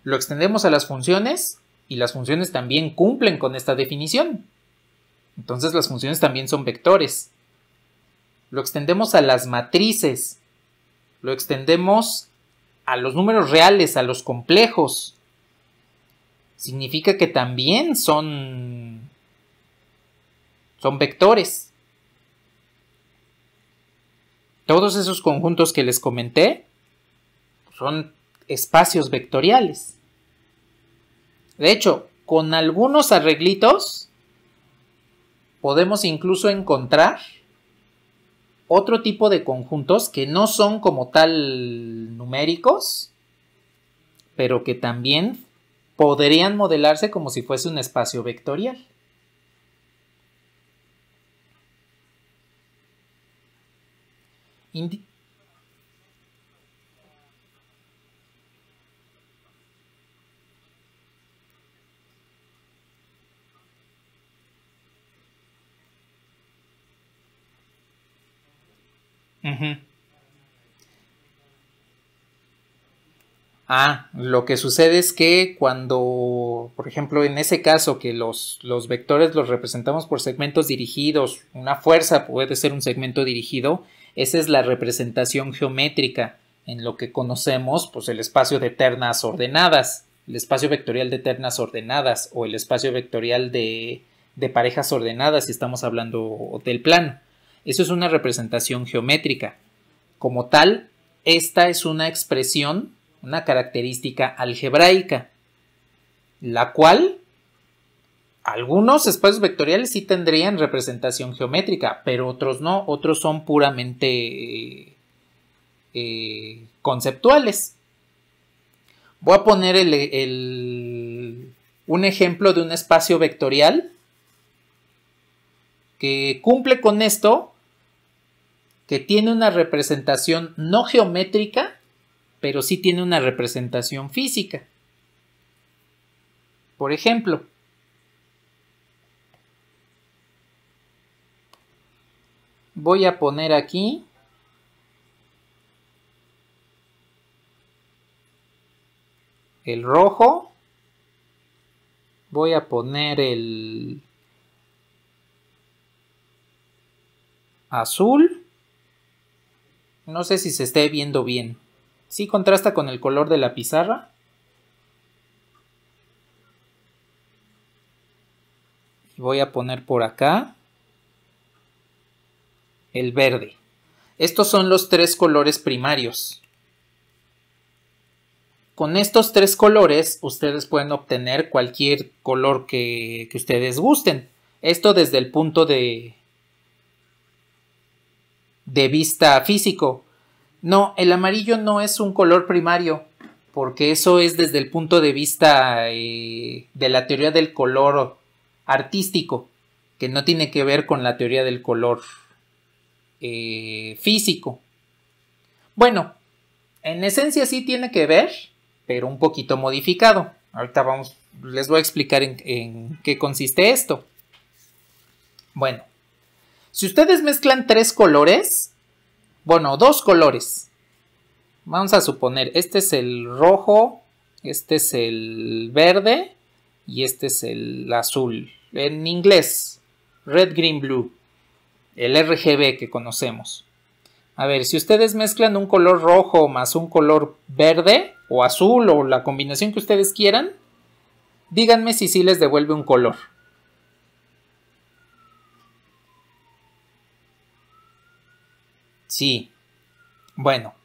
Lo extendemos a las funciones y las funciones también cumplen con esta definición. Entonces las funciones también son vectores. Lo extendemos a las matrices. Lo extendemos a los números reales, a los complejos. Significa que también son vectores. Todos esos conjuntos que les comenté son espacios vectoriales. De hecho, con algunos arreglitos podemos incluso encontrar otro tipo de conjuntos que no son como tal numéricos, pero que también podrían modelarse como si fuese un espacio vectorial. Lo que sucede es que cuando, por ejemplo, en ese caso que los vectores los representamos por segmentos dirigidos, una fuerza puede ser un segmento dirigido, esa es la representación geométrica en lo que conocemos, pues el espacio de ternas ordenadas, el espacio vectorial de ternas ordenadas o el espacio vectorial de parejas ordenadas si estamos hablando del plano. Eso es una representación geométrica. Como tal, esta es una expresión, una característica algebraica, la cual Algunos espacios vectoriales sí tendrían representación geométrica, pero otros no, otros son puramente conceptuales. Voy a poner un ejemplo de un espacio vectorial que cumple con esto, que tiene una representación no geométrica, pero sí tiene una representación física. Por ejemplo, voy a poner aquí el rojo, voy a poner el azul, no sé si se esté viendo bien, sí contrasta con el color de la pizarra, y voy a poner por acá el verde. Estos son los tres colores primarios. Con estos tres colores ustedes pueden obtener cualquier color que ustedes gusten. Esto desde el punto de vista físico. No, el amarillo no es un color primario, porque eso es desde el punto de vista de la teoría del color artístico, que no tiene que ver con la teoría del color físico. Bueno, en esencia sí tiene que ver, pero un poquito modificado. Ahorita les voy a explicar en qué consiste esto. Bueno, si ustedes mezclan tres colores, bueno, dos colores, vamos a suponer, este es el rojo, este es el verde y este es el azul. En inglés, red, green, blue, el RGB que conocemos. A ver, si ustedes mezclan un color rojo más un color verde o azul o la combinación que ustedes quieran, díganme si sí les devuelve un color. Sí. Bueno.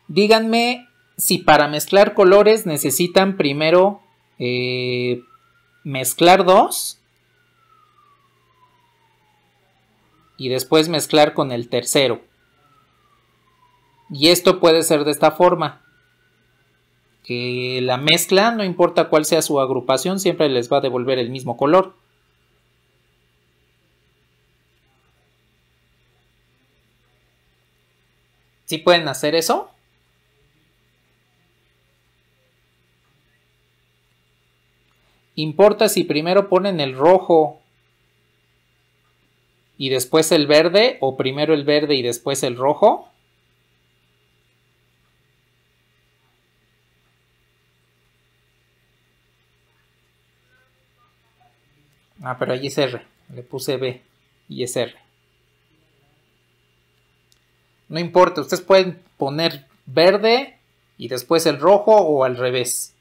Díganme si para mezclar colores necesitan primero mezclar dos y después mezclar con el tercero. Y esto puede ser de esta forma, que la mezcla, no importa cuál sea su agrupación, siempre les va a devolver el mismo color. ¿Sí pueden hacer eso? ¿Importa si primero ponen el rojo y después el verde o primero el verde y después el rojo? Ah, pero ahí es R. Le puse B y es R. No importa, ustedes pueden poner verde y después el rojo o al revés.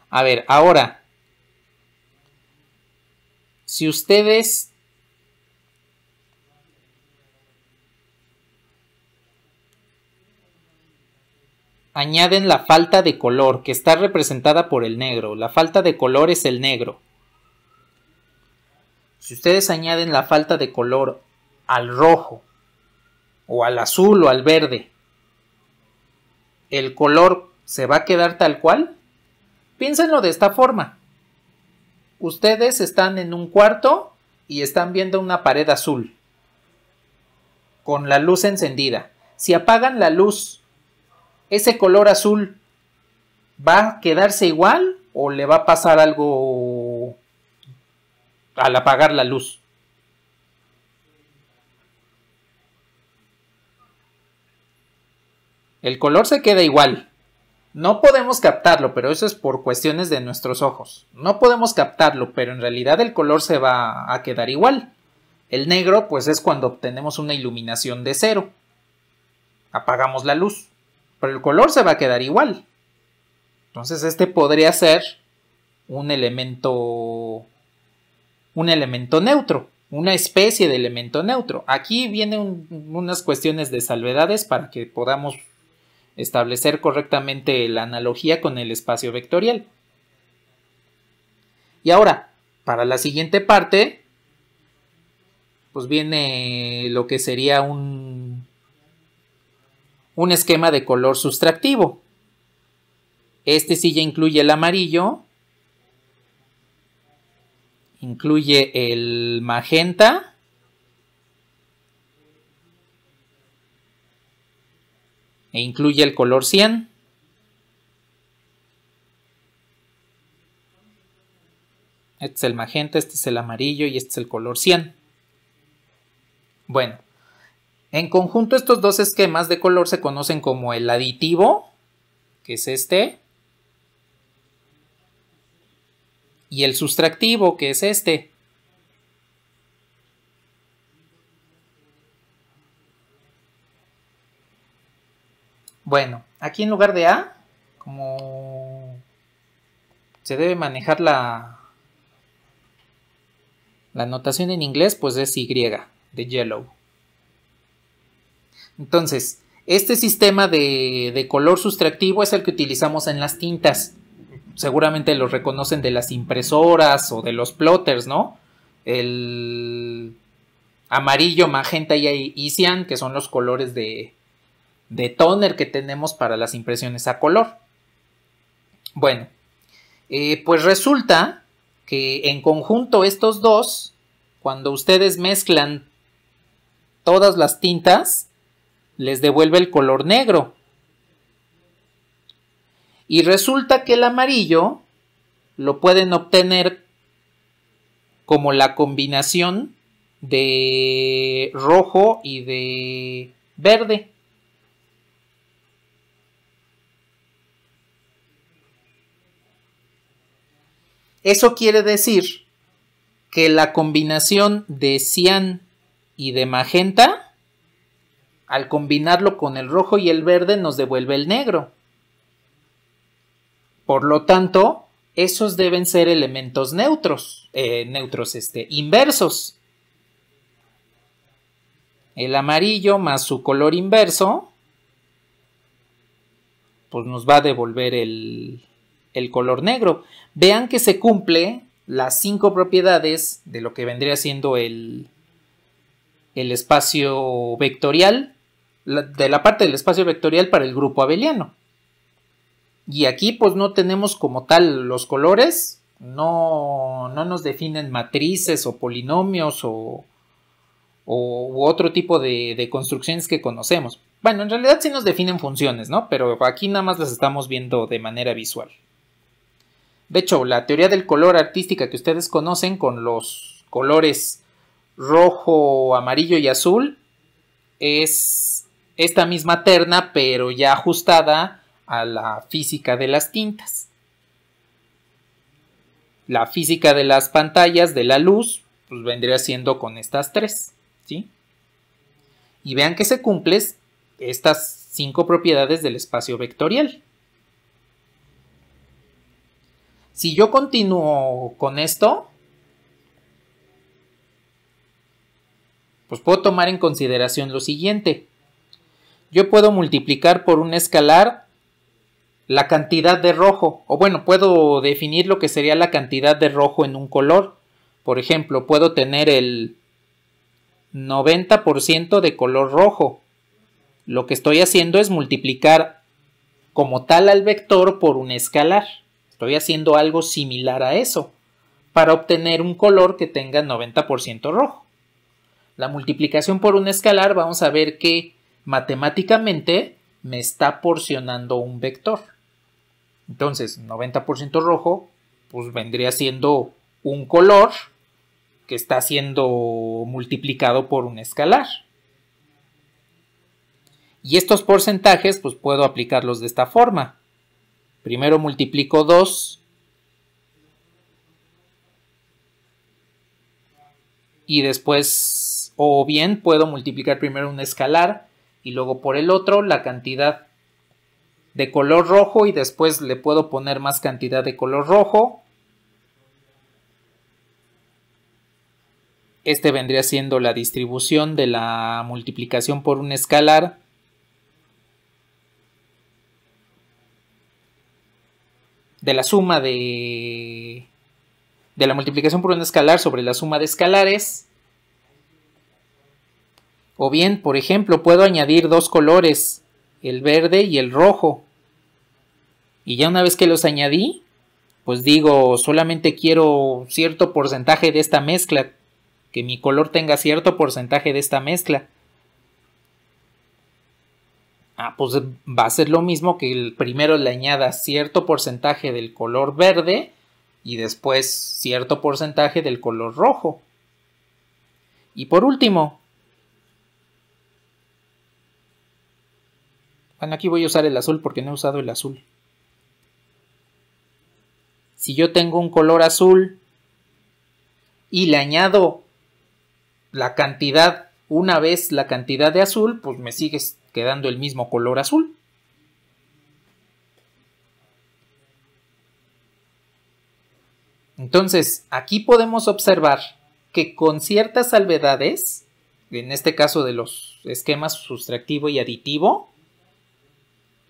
A ver, ahora, si ustedes añaden la falta de color que está representada por el negro, la falta de color es el negro. Si ustedes añaden la falta de color al rojo o al azul o al verde, ¿el color se va a quedar tal cual? Piénsenlo de esta forma. Ustedes están en un cuarto y están viendo una pared azul con la luz encendida. Si apagan la luz, ¿ese color azul va a quedarse igual o le va a pasar algo al apagar la luz? El color se queda igual. No podemos captarlo, pero eso es por cuestiones de nuestros ojos. No podemos captarlo, pero en realidad el color se va a quedar igual. El negro, pues es cuando obtenemos una iluminación de cero. Apagamos la luz, pero el color se va a quedar igual. Entonces este podría ser un elemento neutro, una especie de elemento neutro. Aquí vienen unas cuestiones de salvedades para que podamos establecer correctamente la analogía con el espacio vectorial. Y ahora, para la siguiente parte, pues viene lo que sería un esquema de color sustractivo. Este sí ya incluye el amarillo, incluye el magenta e incluye el color cian. Este es el magenta, este es el amarillo y este es el color cian. Bueno, en conjunto estos dos esquemas de color se conocen como el aditivo, que es este, y el sustractivo, que es este. Bueno, aquí en lugar de A, como se debe manejar la notación en inglés, pues es Y, de yellow. Entonces, este sistema de color sustractivo es el que utilizamos en las tintas. Seguramente lo reconocen de las impresoras o de los plotters, ¿no? El amarillo, magenta y cian, que son los colores de toner que tenemos para las impresiones a color. Bueno, pues resulta que en conjunto estos dos, cuando ustedes mezclan todas las tintas, les devuelve el color negro. Y resulta que el amarillo lo pueden obtener como la combinación de rojo y de verde. Eso quiere decir que la combinación de cian y de magenta, al combinarlo con el rojo y el verde, nos devuelve el negro. Por lo tanto, esos deben ser elementos inversos. El amarillo más su color inverso, pues nos va a devolver el color negro. Vean que se cumple las 5 propiedades de lo que vendría siendo el espacio vectorial, de la parte del espacio vectorial para el grupo abeliano. Y aquí pues no tenemos como tal los colores, no nos definen matrices o polinomios u otro tipo de construcciones que conocemos. Bueno, en realidad sí nos definen funciones, ¿no? Pero aquí nada más las estamos viendo de manera visual. De hecho, la teoría del color artística que ustedes conocen con los colores rojo, amarillo y azul es esta misma terna, pero ya ajustada a la física de las tintas. La física de las pantallas, de la luz, pues vendría siendo con estas tres, ¿sí? Y vean que se cumplen estas 5 propiedades del espacio vectorial. Si yo continúo con esto, pues puedo tomar en consideración lo siguiente. Yo puedo multiplicar por un escalar la cantidad de rojo, o bueno, puedo definir lo que sería la cantidad de rojo en un color. Por ejemplo, puedo tener el 90% de color rojo. Lo que estoy haciendo es multiplicar como tal al vector por un escalar. Estoy haciendo algo similar a eso, para obtener un color que tenga 90% rojo. La multiplicación por un escalar, vamos a ver que matemáticamente me está porcionando un vector. Entonces, 90% rojo, pues vendría siendo un color que está siendo multiplicado por un escalar. Y estos porcentajes, pues puedo aplicarlos de esta forma. Primero multiplico 2 y después, o bien puedo multiplicar primero un escalar y luego por el otro la cantidad de color rojo y después le puedo poner más cantidad de color rojo. Este vendría siendo la distribución de la multiplicación por un escalar. De la suma de de la multiplicación por un escalar sobre la suma de escalares. O bien, por ejemplo, puedo añadir dos colores, el verde y el rojo. Y ya una vez que los añadí, pues digo, solamente quiero cierto porcentaje de esta mezcla, que mi color tenga cierto porcentaje de esta mezcla. Pues va a ser lo mismo que el primero le añada cierto porcentaje del color verde y después cierto porcentaje del color rojo. Y por último, bueno, aquí voy a usar el azul porque no he usado el azul. Si yo tengo un color azul y le añado la cantidad, una vez la cantidad de azul, pues me sigue quedando el mismo color azul. Entonces, aquí podemos observar que con ciertas salvedades, en este caso de los esquemas sustractivo y aditivo,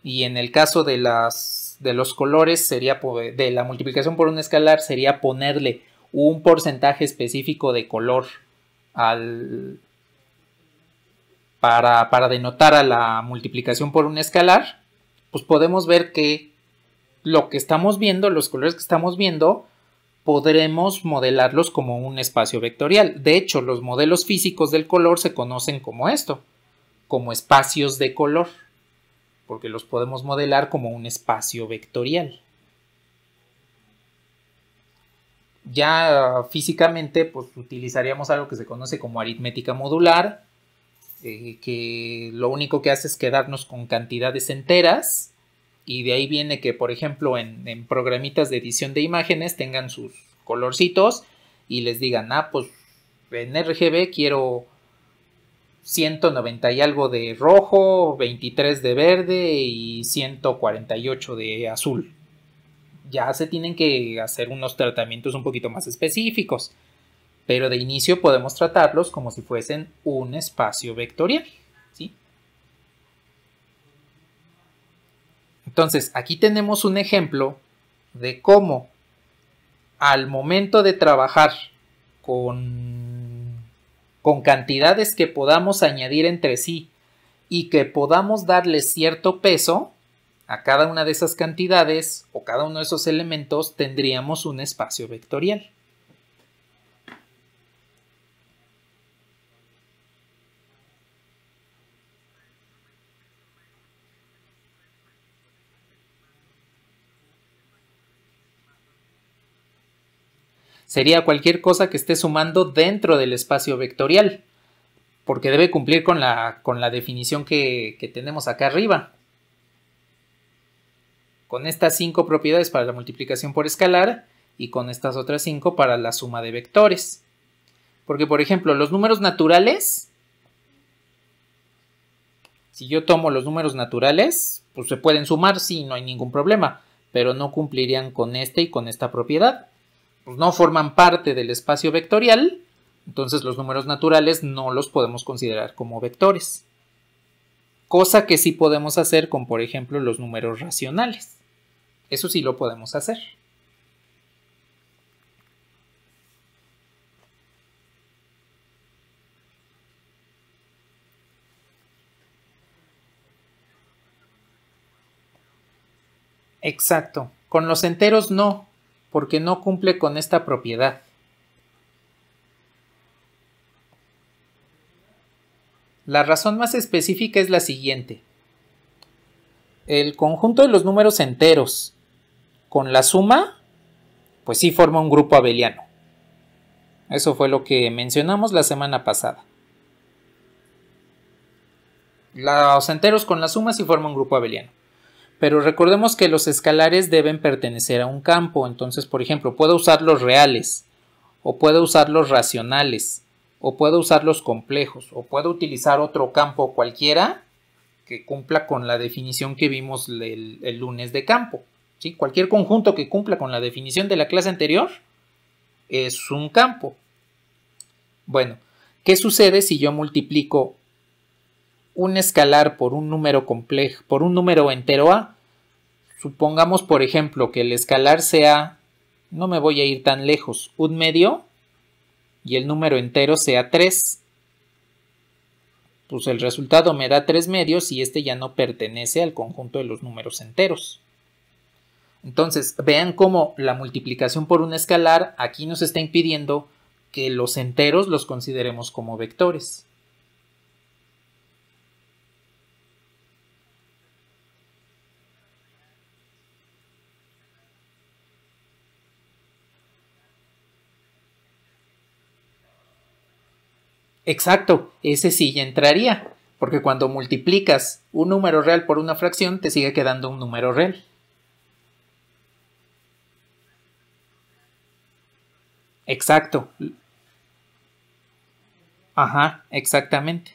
y en el caso de los colores sería de la multiplicación por un escalar sería ponerle un porcentaje específico de color para denotar a la multiplicación por un escalar, pues podemos ver que lo que estamos viendo, los colores que estamos viendo, podremos modelarlos como un espacio vectorial. De hecho, los modelos físicos del color se conocen como esto, como espacios de color, porque los podemos modelar como un espacio vectorial. Ya físicamente, pues utilizaríamos algo que se conoce como aritmética modular, que lo único que hace es quedarnos con cantidades enteras, y de ahí viene que, por ejemplo, en programitas de edición de imágenes tengan sus colorcitos y les digan, pues en RGB quiero 190 y algo de rojo, 23 de verde y 148 de azul. Ya se tienen que hacer unos tratamientos un poquito más específicos, pero de inicio podemos tratarlos como si fuesen un espacio vectorial, ¿sí? Entonces, aquí tenemos un ejemplo de cómo al momento de trabajar con cantidades que podamos añadir entre sí y que podamos darle cierto peso a cada una de esas cantidades o cada uno de esos elementos, tendríamos un espacio vectorial. Sería cualquier cosa que esté sumando dentro del espacio vectorial, porque debe cumplir con la definición que tenemos acá arriba. Con estas 5 propiedades para la multiplicación por escalar y con estas otras 5 para la suma de vectores. Porque, por ejemplo, los números naturales, si yo tomo los números naturales, pues se pueden sumar, sí, no hay ningún problema, pero no cumplirían con este y con esta propiedad. Pues no forman parte del espacio vectorial, entonces los números naturales no los podemos considerar como vectores. Cosa que sí podemos hacer con, por ejemplo, los números racionales. Eso sí lo podemos hacer. Exacto. Con los enteros no, porque no cumple con esta propiedad. La razón más específica es la siguiente. El conjunto de los números enteros con la suma, pues sí forma un grupo abeliano. Eso fue lo que mencionamos la semana pasada. Los enteros con la suma sí forman un grupo abeliano. Pero recordemos que los escalares deben pertenecer a un campo. Entonces, por ejemplo, puedo usar los reales, o puedo usar los racionales, o puedo usar los complejos, o puedo utilizar otro campo cualquiera que cumpla con la definición que vimos el lunes de campo, ¿sí? Cualquier conjunto que cumpla con la definición de la clase anterior es un campo. Bueno, ¿qué sucede si yo multiplico un escalar por un número complejo, por un número entero A? Supongamos, por ejemplo, que el escalar sea No me voy a ir tan lejos. 1/2 y el número entero sea 3. Pues el resultado me da 3/2 y este ya no pertenece al conjunto de los números enteros. Entonces, vean cómo la multiplicación por un escalar aquí nos está impidiendo que los enteros los consideremos como vectores. Exacto, ese sí ya entraría, porque cuando multiplicas un número real por una fracción te sigue quedando un número real. Exacto. Ajá, exactamente.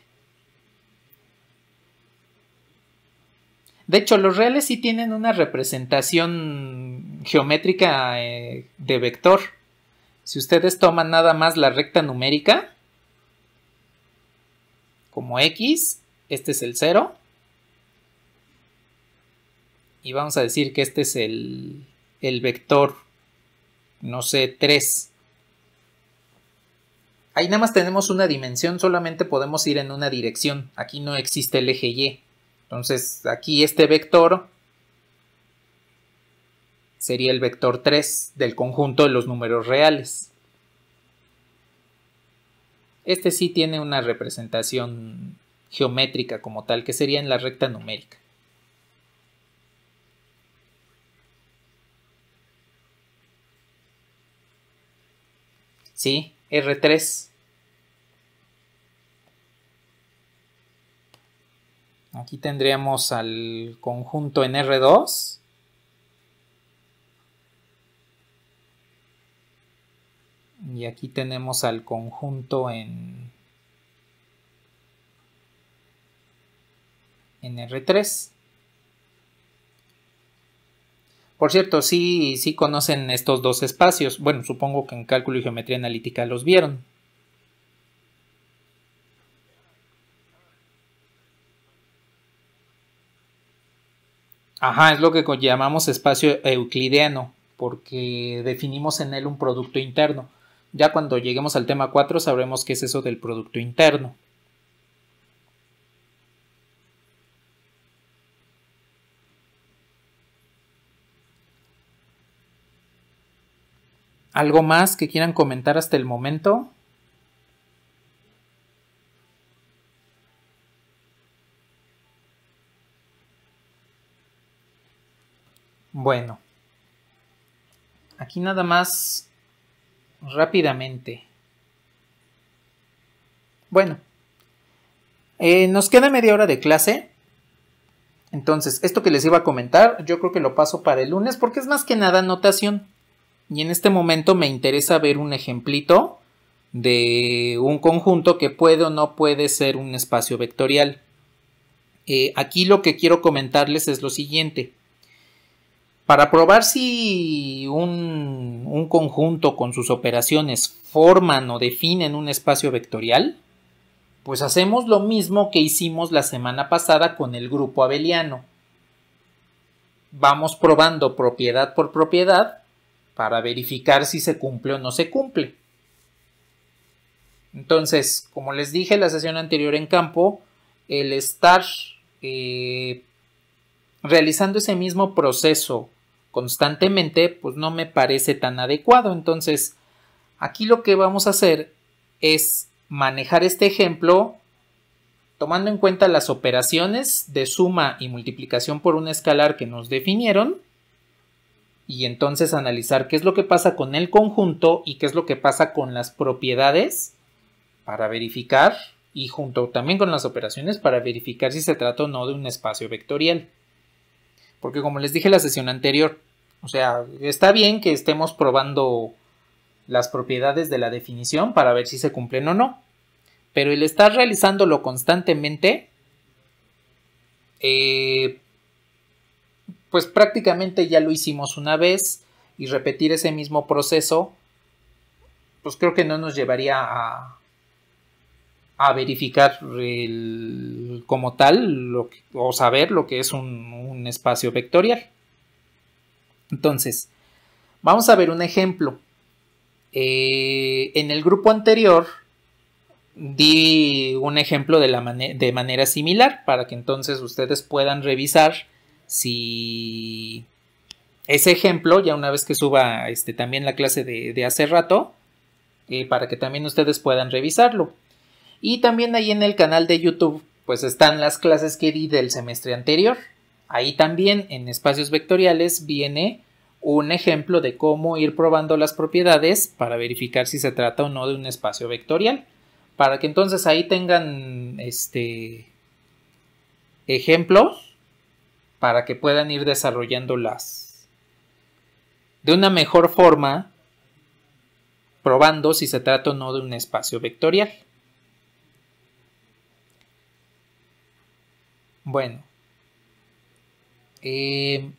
De hecho, los reales sí tienen una representación geométrica de vector. Si ustedes toman nada más la recta numérica, como X, este es el 0. Y vamos a decir que este es el vector, no sé, 3. Ahí nada más tenemos una dimensión, solamente podemos ir en una dirección. Aquí no existe el eje Y. Entonces, aquí este vector sería el vector 3 del conjunto de los números reales. Este sí tiene una representación geométrica como tal, que sería en la recta numérica. Sí, R3. Aquí tendríamos al conjunto en R2. Y aquí tenemos al conjunto en R3. Por cierto, sí conocen estos dos espacios. Bueno, supongo que en cálculo y geometría analítica los vieron. Ajá, es lo que llamamos espacio euclideano, porque definimos en él un producto interno. Ya cuando lleguemos al tema 4 sabremos qué es eso del producto interno. ¿Algo más que quieran comentar hasta el momento? Bueno, aquí nada más rápidamente. Bueno, nos queda media hora de clase. Entonces, esto que les iba a comentar, yo creo que lo paso para el lunes porque es más que nada notación. Y en este momento me interesa ver un ejemplito de un conjunto que puede o no puede ser un espacio vectorial. Aquí lo que quiero comentarles es lo siguiente. Para probar si un conjunto con sus operaciones forman o definen un espacio vectorial, pues hacemos lo mismo que hicimos la semana pasada con el grupo abeliano. Vamos probando propiedad por propiedad para verificar si se cumple o no se cumple. Entonces, como les dije en la sesión anterior en campo, el estar realizando ese mismo proceso constantemente, pues no me parece tan adecuado. Entonces, aquí lo que vamos a hacer es manejar este ejemplo tomando en cuenta las operaciones de suma y multiplicación por un escalar que nos definieron y entonces analizar qué es lo que pasa con el conjunto y qué es lo que pasa con las propiedades para verificar y junto también con las operaciones para verificar si se trata o no de un espacio vectorial. Porque como les dije en la sesión anterior, o sea, está bien que estemos probando las propiedades de la definición para ver si se cumplen o no, pero el estar realizándolo constantemente, pues prácticamente ya lo hicimos una vez y repetir ese mismo proceso, pues creo que no nos llevaría a verificar como tal o saber lo que es un espacio vectorial. Entonces, Vamos a ver un ejemplo. En el grupo anterior di un ejemplo de manera similar para que entonces ustedes puedan revisar si ese ejemplo, ya una vez que suba también la clase de hace rato, para que también ustedes puedan revisarlo. Y también ahí en el canal de YouTube pues están las clases que di del semestre anterior. Ahí también en espacios vectoriales viene un ejemplo de cómo ir probando las propiedades para verificar si se trata o no de un espacio vectorial. Para que entonces ahí tengan ejemplos para que puedan ir desarrollándolas de una mejor forma, probando si se trata o no de un espacio vectorial. Bueno,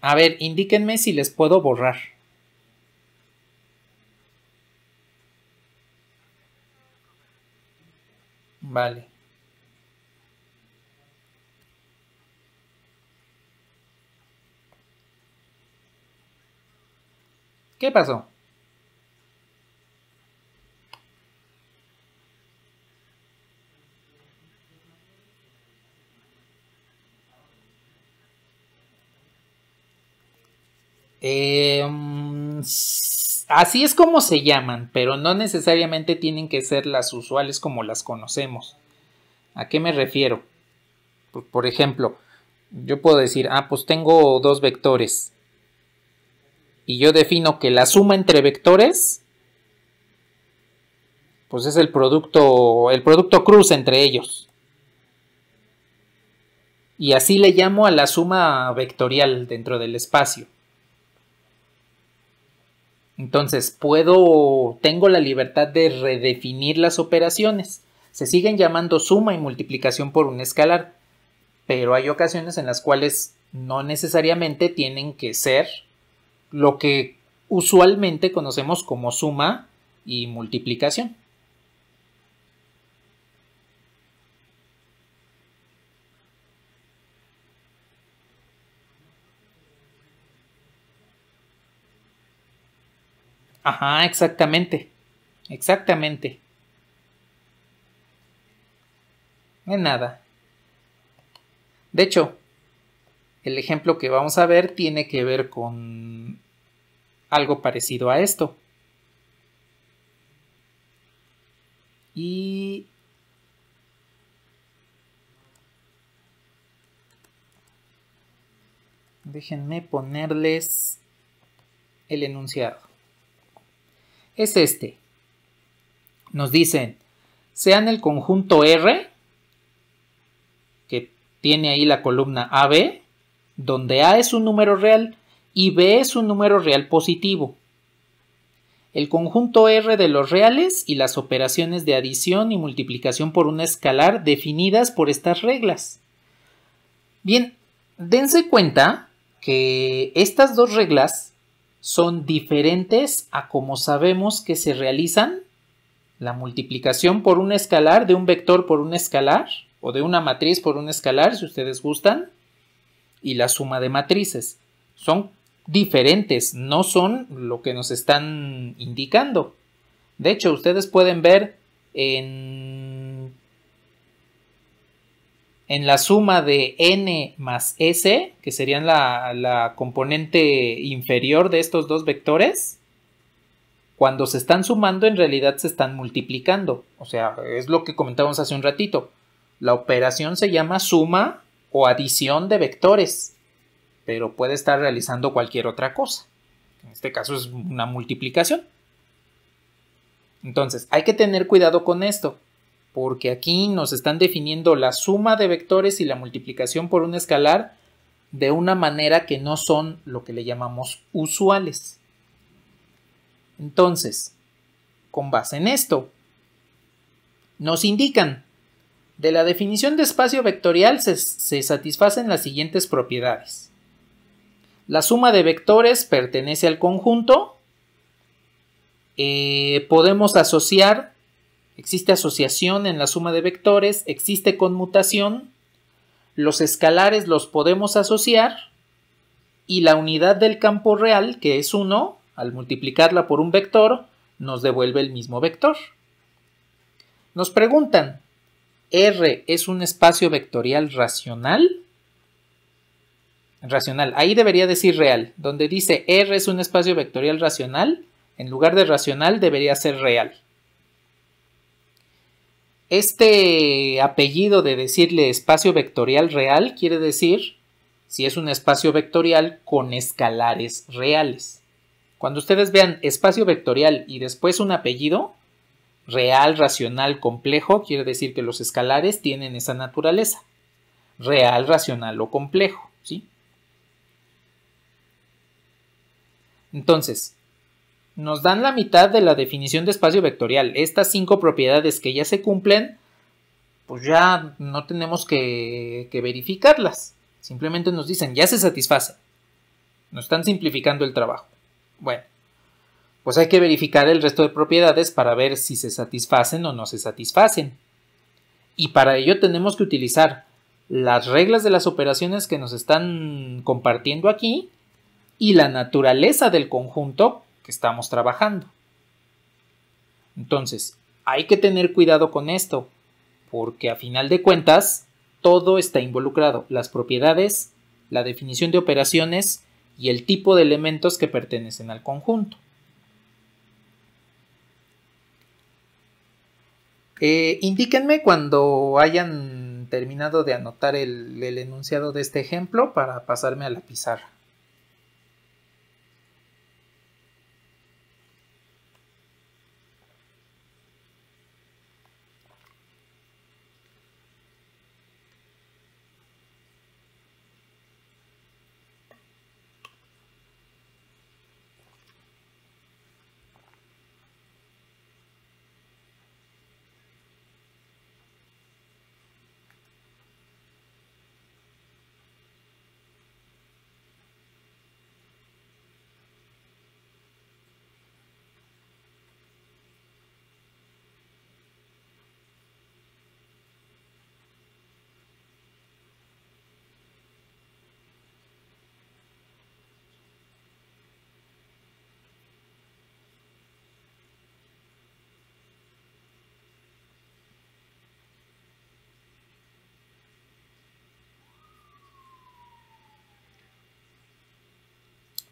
a ver, indíquenme si les puedo borrar. Vale. ¿Qué pasó? Así es como se llaman, pero no necesariamente tienen que ser las usuales como las conocemos. ¿A qué me refiero? Por ejemplo, yo puedo decir, pues tengo dos vectores y yo defino que la suma entre vectores pues es el producto cruz entre ellos. Y así le llamo a la suma vectorial dentro del espacio. Entonces tengo la libertad de redefinir las operaciones. Se siguen llamando suma y multiplicación por un escalar, pero hay ocasiones en las cuales no necesariamente tienen que ser lo que usualmente conocemos como suma y multiplicación. Ajá, exactamente. Exactamente. De nada. De hecho, el ejemplo que vamos a ver tiene que ver con algo parecido a esto. Y déjenme ponerles el enunciado. Es este. Nos dicen, sean el conjunto R, que tiene ahí la columna AB, donde A es un número real y B es un número real positivo. El conjunto R de los reales y las operaciones de adición y multiplicación por un escalar definidas por estas reglas. Bien, dense cuenta que estas dos reglas son diferentes a como sabemos que se realizan la multiplicación por un escalar de un vector por un escalar o de una matriz por un escalar, si ustedes gustan, y la suma de matrices. Son diferentes, no son lo que nos están indicando. De hecho, ustedes pueden ver en la suma de n más s, que serían la componente inferior de estos dos vectores, cuando se están sumando en realidad se están multiplicando. O sea, es lo que comentábamos hace un ratito. La operación se llama suma o adición de vectores, pero puede estar realizando cualquier otra cosa. En este caso es una multiplicación. Entonces, hay que tener cuidado con esto, porque aquí nos están definiendo la suma de vectores y la multiplicación por un escalar de una manera que no son lo que le llamamos usuales. Entonces, con base en esto, nos indican, de la definición de espacio vectorial se satisfacen las siguientes propiedades. La suma de vectores pertenece al conjunto. Podemos asociar, existe asociación en la suma de vectores, existe conmutación, los escalares los podemos asociar y la unidad del campo real, que es 1, Al multiplicarla por un vector, nos devuelve el mismo vector. Nos preguntan, ¿R es un espacio vectorial racional? Racional, ahí debería decir real. Donde dice R es un espacio vectorial racional, en lugar de racional debería ser real. Este apellido de decirle espacio vectorial real quiere decir si es un espacio vectorial con escalares reales. Cuando ustedes vean espacio vectorial y después un apellido, real, racional, complejo, quiere decir que los escalares tienen esa naturaleza. Real, racional o complejo, ¿sí? Entonces, nos dan la mitad de la definición de espacio vectorial. Estas 5 propiedades que ya se cumplen, pues ya no tenemos que verificarlas. Simplemente nos dicen, ya se satisfacen. Nos están simplificando el trabajo. Bueno, pues hay que verificar el resto de propiedades para ver si se satisfacen o no se satisfacen. Y para ello tenemos que utilizar las reglas de las operaciones que nos están compartiendo aquí y la naturaleza del conjunto que estamos trabajando. Entonces, hay que tener cuidado con esto, porque a final de cuentas, todo está involucrado, las propiedades, la definición de operaciones y el tipo de elementos que pertenecen al conjunto. Indíquenme cuando hayan terminado de anotar el enunciado de este ejemplo para pasarme a la pizarra.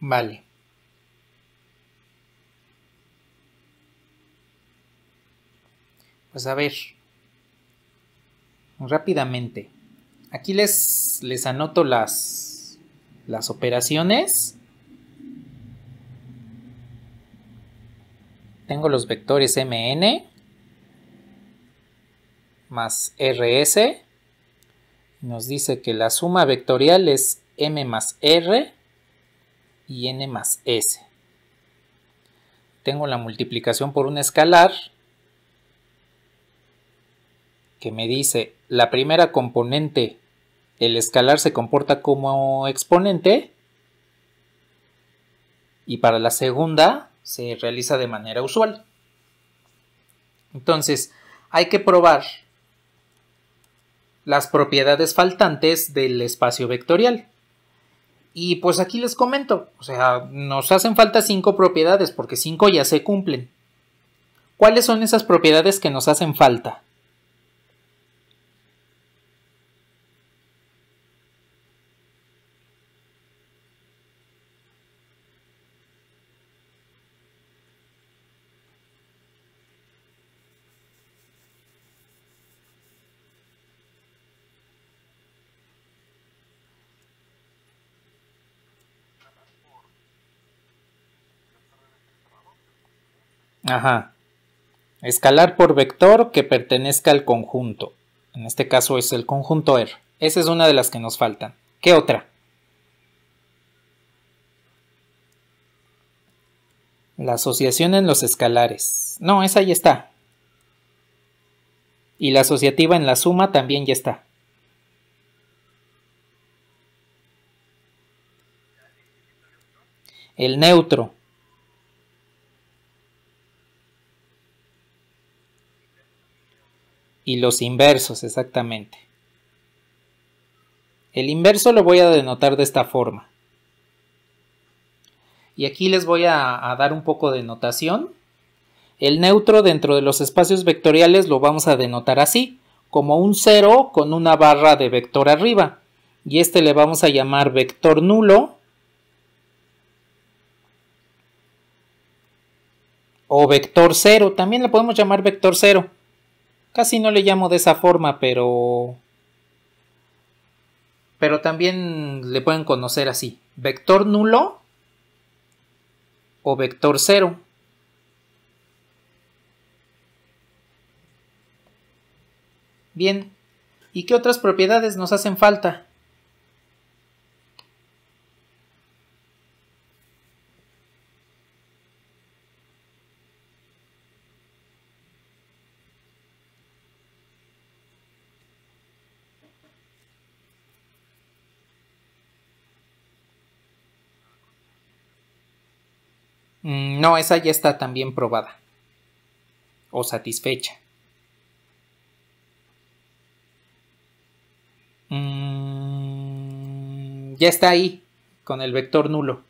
Vale. Pues a ver, rápidamente. Aquí les anoto las operaciones. Tengo los vectores mn más rs. Nos dice que la suma vectorial es m más r y n más s. Tengo la multiplicación por un escalar que me dice la primera componente, el escalar se comporta como exponente y para la segunda se realiza de manera usual. Entonces, hay que probar las propiedades faltantes del espacio vectorial. Y pues aquí les comento, o sea, nos hacen falta 5 propiedades porque 5 ya se cumplen. ¿Cuáles son esas propiedades que nos hacen falta? Ajá. Escalar por vector que pertenezca al conjunto. En este caso es el conjunto R. Esa es una de las que nos faltan. ¿Qué otra? La asociación en los escalares. No, esa ya está. Y la asociativa en la suma también ya está. El neutro. Y los inversos, exactamente. El inverso lo voy a denotar de esta forma. Y aquí les voy a dar un poco de notación. El neutro dentro de los espacios vectoriales lo vamos a denotar así, como un 0 con una barra de vector arriba. Y este le vamos a llamar vector nulo o vector 0. También le podemos llamar vector 0. Casi no le llamo de esa forma, pero también le pueden conocer así. Vector nulo o vector 0. Bien, ¿y qué otras propiedades nos hacen falta? No, esa ya está también probada o satisfecha. Ya está ahí con el vector nulo.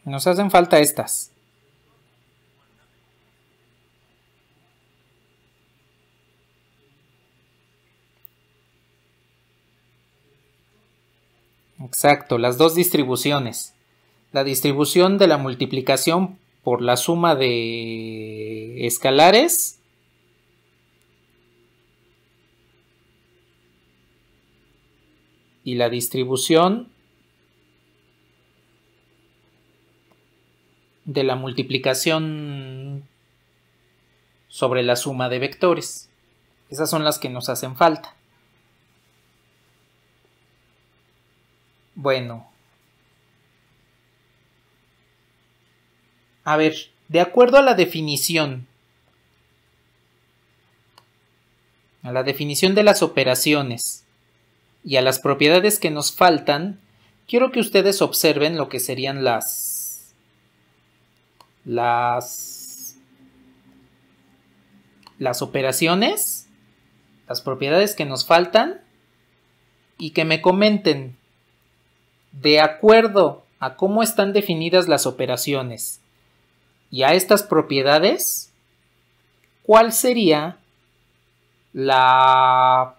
Nos hacen falta estas. Exacto, las dos distribuciones. La distribución de la multiplicación por la suma de escalares y la distribución de la multiplicación sobre la suma de vectores. Esas son las que nos hacen falta. Bueno. A ver, de acuerdo a la definición de las operaciones y a las propiedades que nos faltan, quiero que ustedes observen lo que serían las operaciones, las propiedades que nos faltan, y que me comenten, de acuerdo a cómo están definidas las operaciones y a estas propiedades, ¿cuál sería la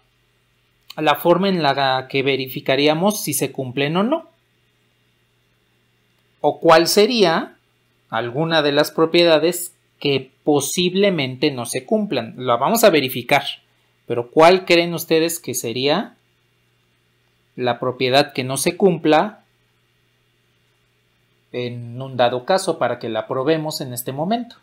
forma en la que verificaríamos si se cumplen o no? ¿O cuál sería alguna de las propiedades que posiblemente no se cumplan? La vamos a verificar, pero ¿cuál creen ustedes que sería la propiedad que no se cumpla en un dado caso para que la probemos en este momento?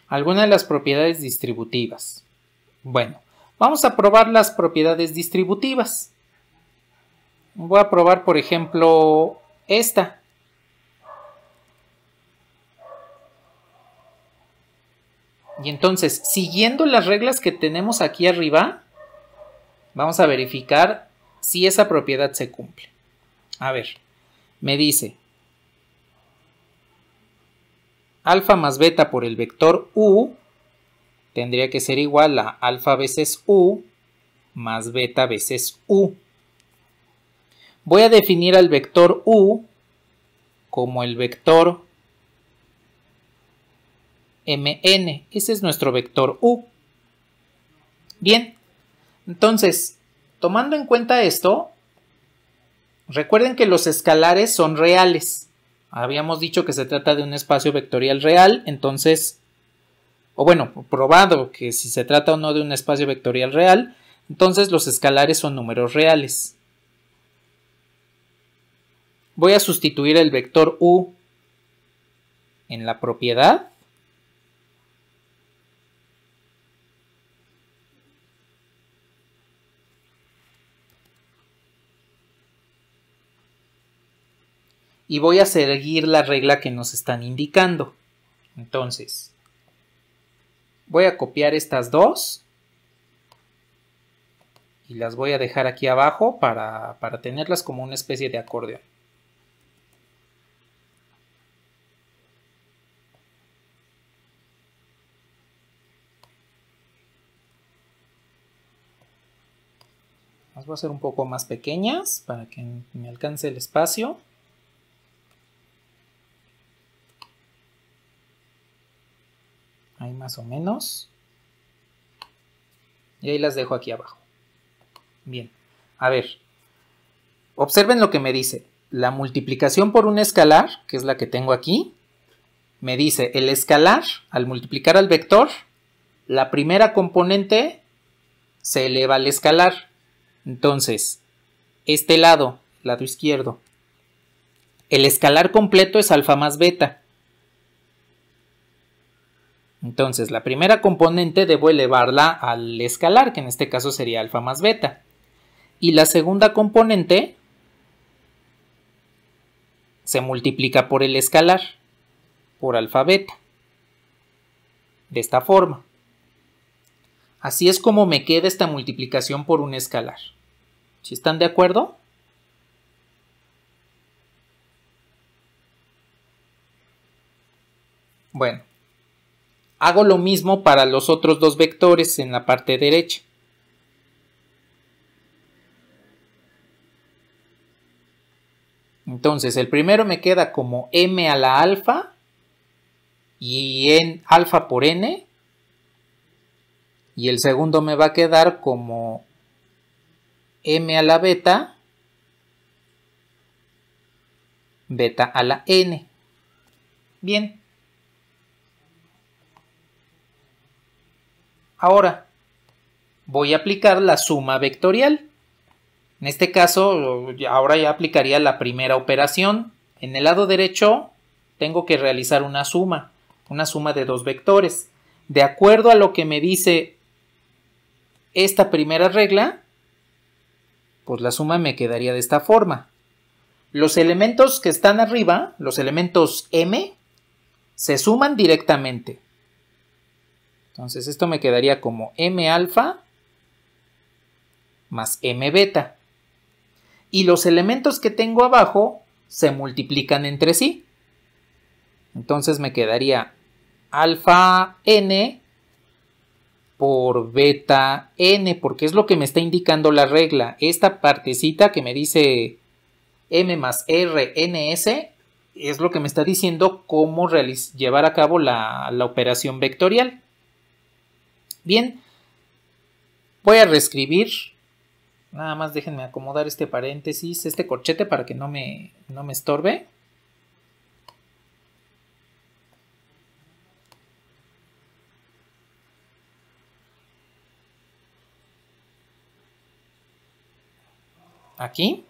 Algunas de las propiedades distributivas. Bueno, vamos a probar las propiedades distributivas. Voy a probar, por ejemplo, esta. Y entonces, siguiendo las reglas que tenemos aquí arriba, vamos a verificar si esa propiedad se cumple. A ver, me dice alfa más beta por el vector u tendría que ser igual a alfa veces u más beta veces u. Voy a definir al vector u como el vector mn. Ese es nuestro vector u. Bien, entonces, tomando en cuenta esto, recuerden que los escalares son reales. Habíamos dicho que se trata de un espacio vectorial real, entonces, o bueno, probado que si se trata o no de un espacio vectorial real, entonces los escalares son números reales. Voy a sustituir el vector u en la propiedad y voy a seguir la regla que nos están indicando. Entonces, voy a copiar estas dos y las voy a dejar aquí abajo para tenerlas como una especie de acordeón. Las voy a hacer un poco más pequeñas para que me alcance el espacio. Ahí más o menos. Y ahí las dejo aquí abajo. Bien, a ver. Observen lo que me dice. La multiplicación por un escalar, que es la que tengo aquí, me dice el escalar, al multiplicar al vector, la primera componente se eleva al escalar. Entonces, este lado izquierdo, el escalar completo es alfa más beta. Entonces, la primera componente debo elevarla al escalar, que en este caso sería alfa más beta. Y la segunda componente se multiplica por el escalar, por alfa beta. De esta forma. Así es como me queda esta multiplicación por un escalar. ¿Sí están de acuerdo? Bueno. Hago lo mismo para los otros dos vectores en la parte derecha. Entonces, el primero me queda como m a la alfa y en alfa por n. Y el segundo me va a quedar como m a la beta, beta a la n. Bien. Ahora, voy a aplicar la suma vectorial. En este caso, ahora ya aplicaría la primera operación. En el lado derecho tengo que realizar una suma de dos vectores. De acuerdo a lo que me dice esta primera regla, pues la suma me quedaría de esta forma. Los elementos que están arriba, los elementos m, se suman directamente. Entonces esto me quedaría como m alfa más m beta. Y los elementos que tengo abajo se multiplican entre sí. Entonces me quedaría alfa n por beta n, porque es lo que me está indicando la regla. Esta partecita que me dice m más r ns es lo que me está diciendo cómo llevar a cabo la operación vectorial. Bien, voy a reescribir. Nada más déjenme acomodar este paréntesis, este corchete para que no me estorbe. Aquí.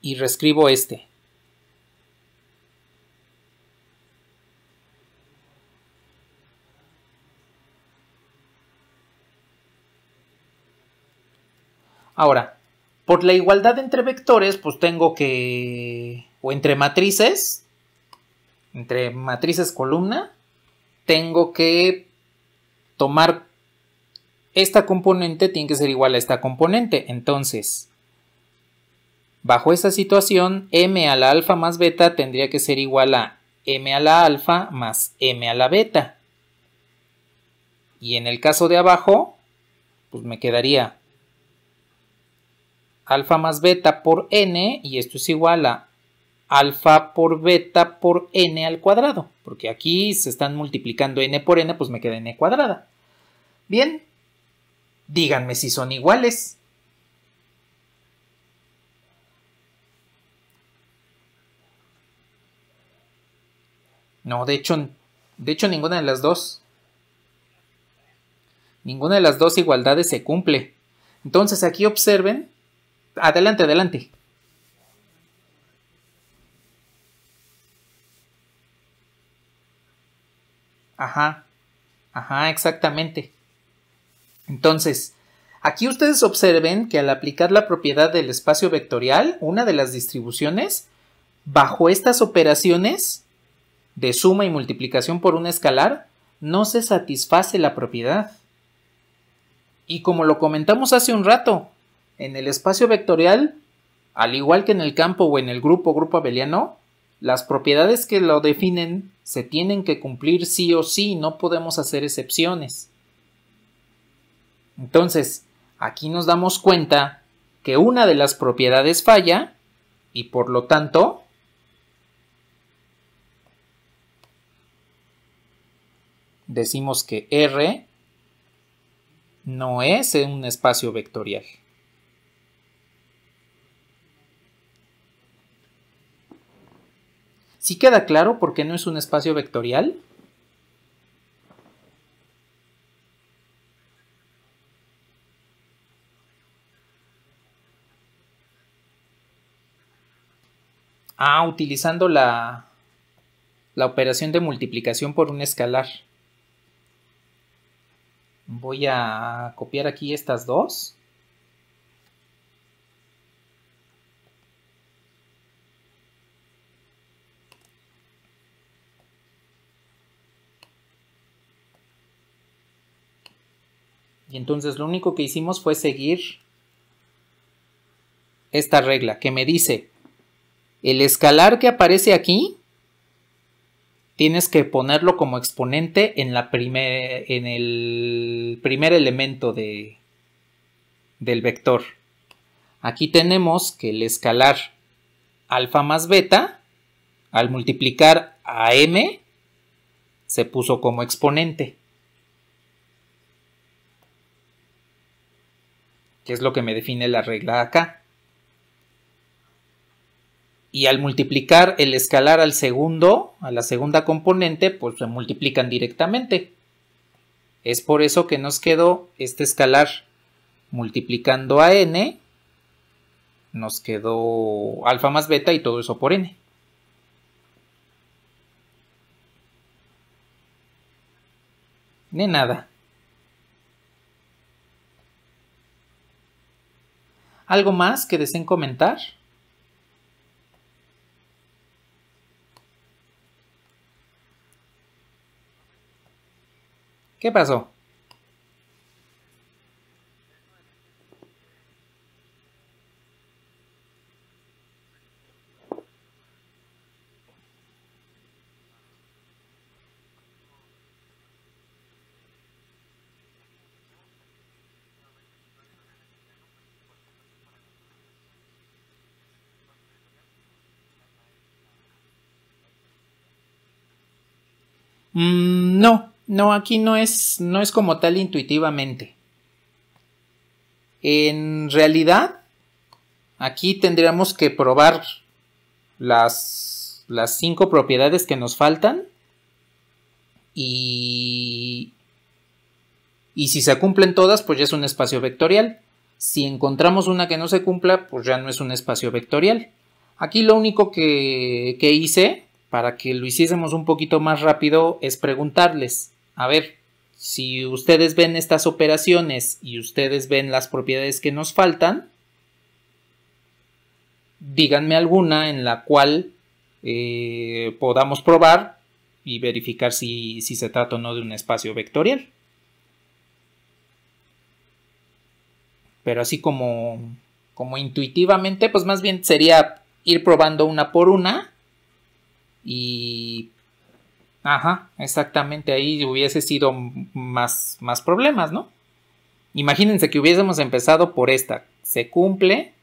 Y reescribo este. Ahora, por la igualdad entre vectores, pues tengo que, o entre matrices columna, tengo que tomar esta componente, tiene que ser igual a esta componente. Entonces, bajo esa situación, m a la alfa más beta tendría que ser igual a m a la alfa más m a la beta. Y en el caso de abajo, pues me quedaría alfa más beta por n, y esto es igual a alfa por beta por n al cuadrado, porque aquí se están multiplicando n por n, pues me queda n cuadrada. Bien, díganme si son iguales. No, de hecho ninguna de las dos. Ninguna de las dos igualdades se cumple. Entonces aquí observen. Adelante, adelante. Ajá, exactamente. Entonces, aquí ustedes observen que al aplicar la propiedad del espacio vectorial, una de las distribuciones, bajo estas operaciones de suma y multiplicación por un escalar, no se satisface la propiedad. Y como lo comentamos hace un rato, en el espacio vectorial, al igual que en el campo o en el grupo abeliano, las propiedades que lo definen se tienen que cumplir sí o sí, no podemos hacer excepciones. Entonces, aquí nos damos cuenta que una de las propiedades falla y por lo tanto decimos que R no es un espacio vectorial. ¿Sí queda claro por qué no es un espacio vectorial? Utilizando la operación de multiplicación por un escalar. Voy a copiar aquí estas dos. Y entonces lo único que hicimos fue seguir esta regla que me dice, el escalar que aparece aquí, tienes que ponerlo como exponente en el primer elemento del vector. Aquí tenemos que el escalar alfa más beta, al multiplicar a m, se puso como exponente. Que es lo que me define la regla acá. Y al multiplicar el escalar al segundo, a la segunda componente, pues se multiplican directamente. Es por eso que nos quedó este escalar multiplicando a n, nos quedó alfa más beta y todo eso por n. De nada. ¿Algo más que deseen comentar? ¿Qué pasó? No, aquí no es como tal intuitivamente. En realidad, aquí tendríamos que probar las 5 propiedades que nos faltan y si se cumplen todas, pues ya es un espacio vectorial. Si encontramos una que no se cumpla, pues ya no es un espacio vectorial. Aquí lo único que hice, para que lo hiciésemos un poquito más rápido, es preguntarles, a ver, si ustedes ven estas operaciones y ustedes ven las propiedades que nos faltan, díganme alguna en la cual podamos probar y verificar si se trata o no de un espacio vectorial. Pero así como intuitivamente, pues más bien sería ir probando una por una y... Ajá, exactamente, ahí hubiese sido más problemas, ¿no? Imagínense que hubiésemos empezado por esta. Se cumple,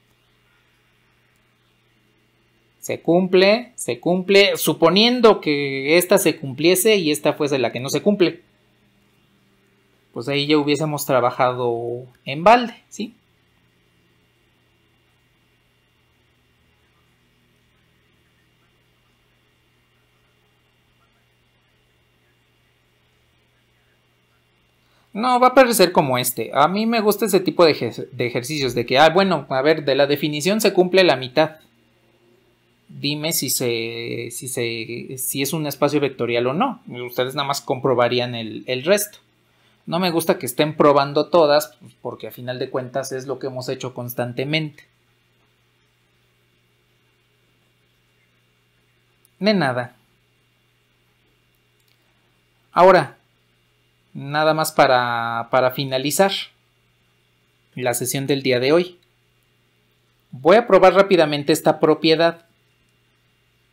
suponiendo que esta se cumpliese y esta fuese la que no se cumple. Pues ahí ya hubiésemos trabajado en balde, ¿sí? No, va a parecer como este. A mí me gusta ese tipo de ejercicios de que, bueno, a ver, de la definición se cumple la mitad. Dime si es un espacio vectorial o no. Ustedes nada más comprobarían el resto. No me gusta que estén probando todas, porque a final de cuentas es lo que hemos hecho constantemente. De nada. Ahora, nada más para finalizar la sesión del día de hoy. Voy a probar rápidamente esta propiedad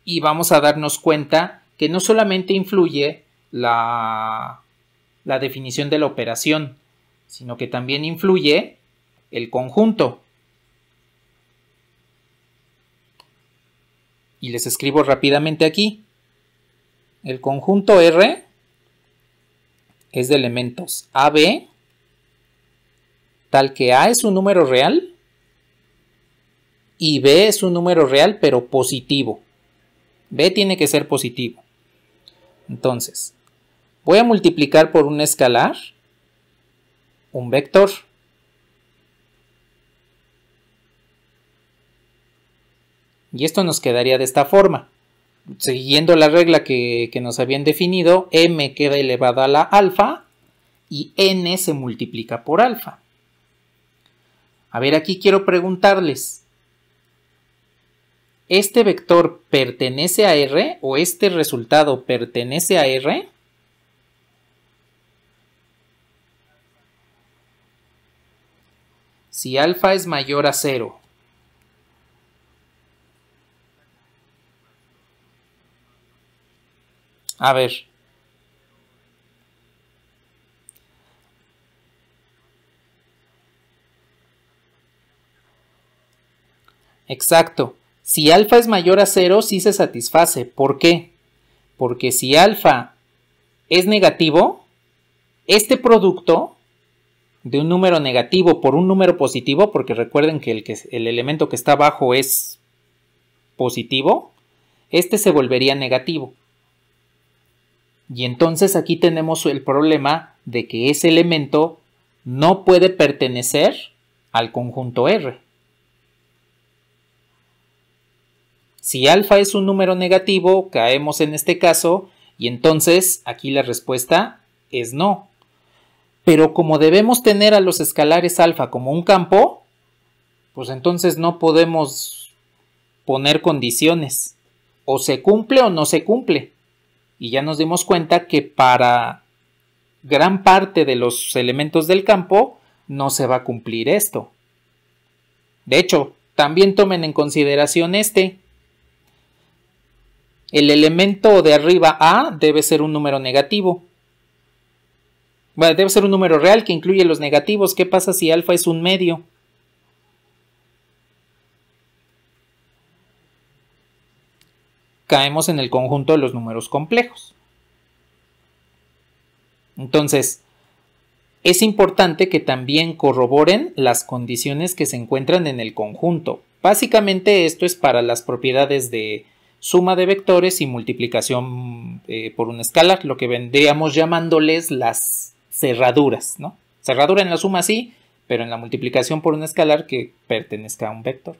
y vamos a darnos cuenta que no solamente influye la definición de la operación, sino que también influye el conjunto. Y les escribo rápidamente aquí. El conjunto R es de elementos AB, tal que A es un número real y B es un número real pero positivo. B tiene que ser positivo. Entonces, voy a multiplicar por un escalar un vector. Y esto nos quedaría de esta forma. Siguiendo la regla que nos habían definido, m queda elevado a la alfa y n se multiplica por alfa. A ver, aquí quiero preguntarles, ¿este vector pertenece a R o este resultado pertenece a R? Si alfa es mayor a 0, a ver, exacto, si alfa es mayor a 0 sí se satisface. ¿Por qué? Porque si alfa es negativo, este producto de un número negativo por un número positivo, porque recuerden que el elemento que está abajo es positivo, este se volvería negativo. Y entonces aquí tenemos el problema de que ese elemento no puede pertenecer al conjunto R. Si alfa es un número negativo, caemos en este caso y entonces aquí la respuesta es no. Pero como debemos tener a los escalares alfa como un campo, pues entonces no podemos poner condiciones. O se cumple o no se cumple. Y ya nos dimos cuenta que para gran parte de los elementos del campo no se va a cumplir esto. De hecho, también tomen en consideración este. El elemento de arriba A debe ser un número negativo. Bueno, debe ser un número real que incluye los negativos. ¿Qué pasa si alfa es un medio? Caemos en el conjunto de los números complejos. Entonces, es importante que también corroboren las condiciones que se encuentran en el conjunto. Básicamente esto es para las propiedades de suma de vectores y multiplicación por un escalar, lo que vendríamos llamándoles las cerraduras, ¿no? Cerradura en la suma sí, pero en la multiplicación por un escalar que pertenezca a un vector.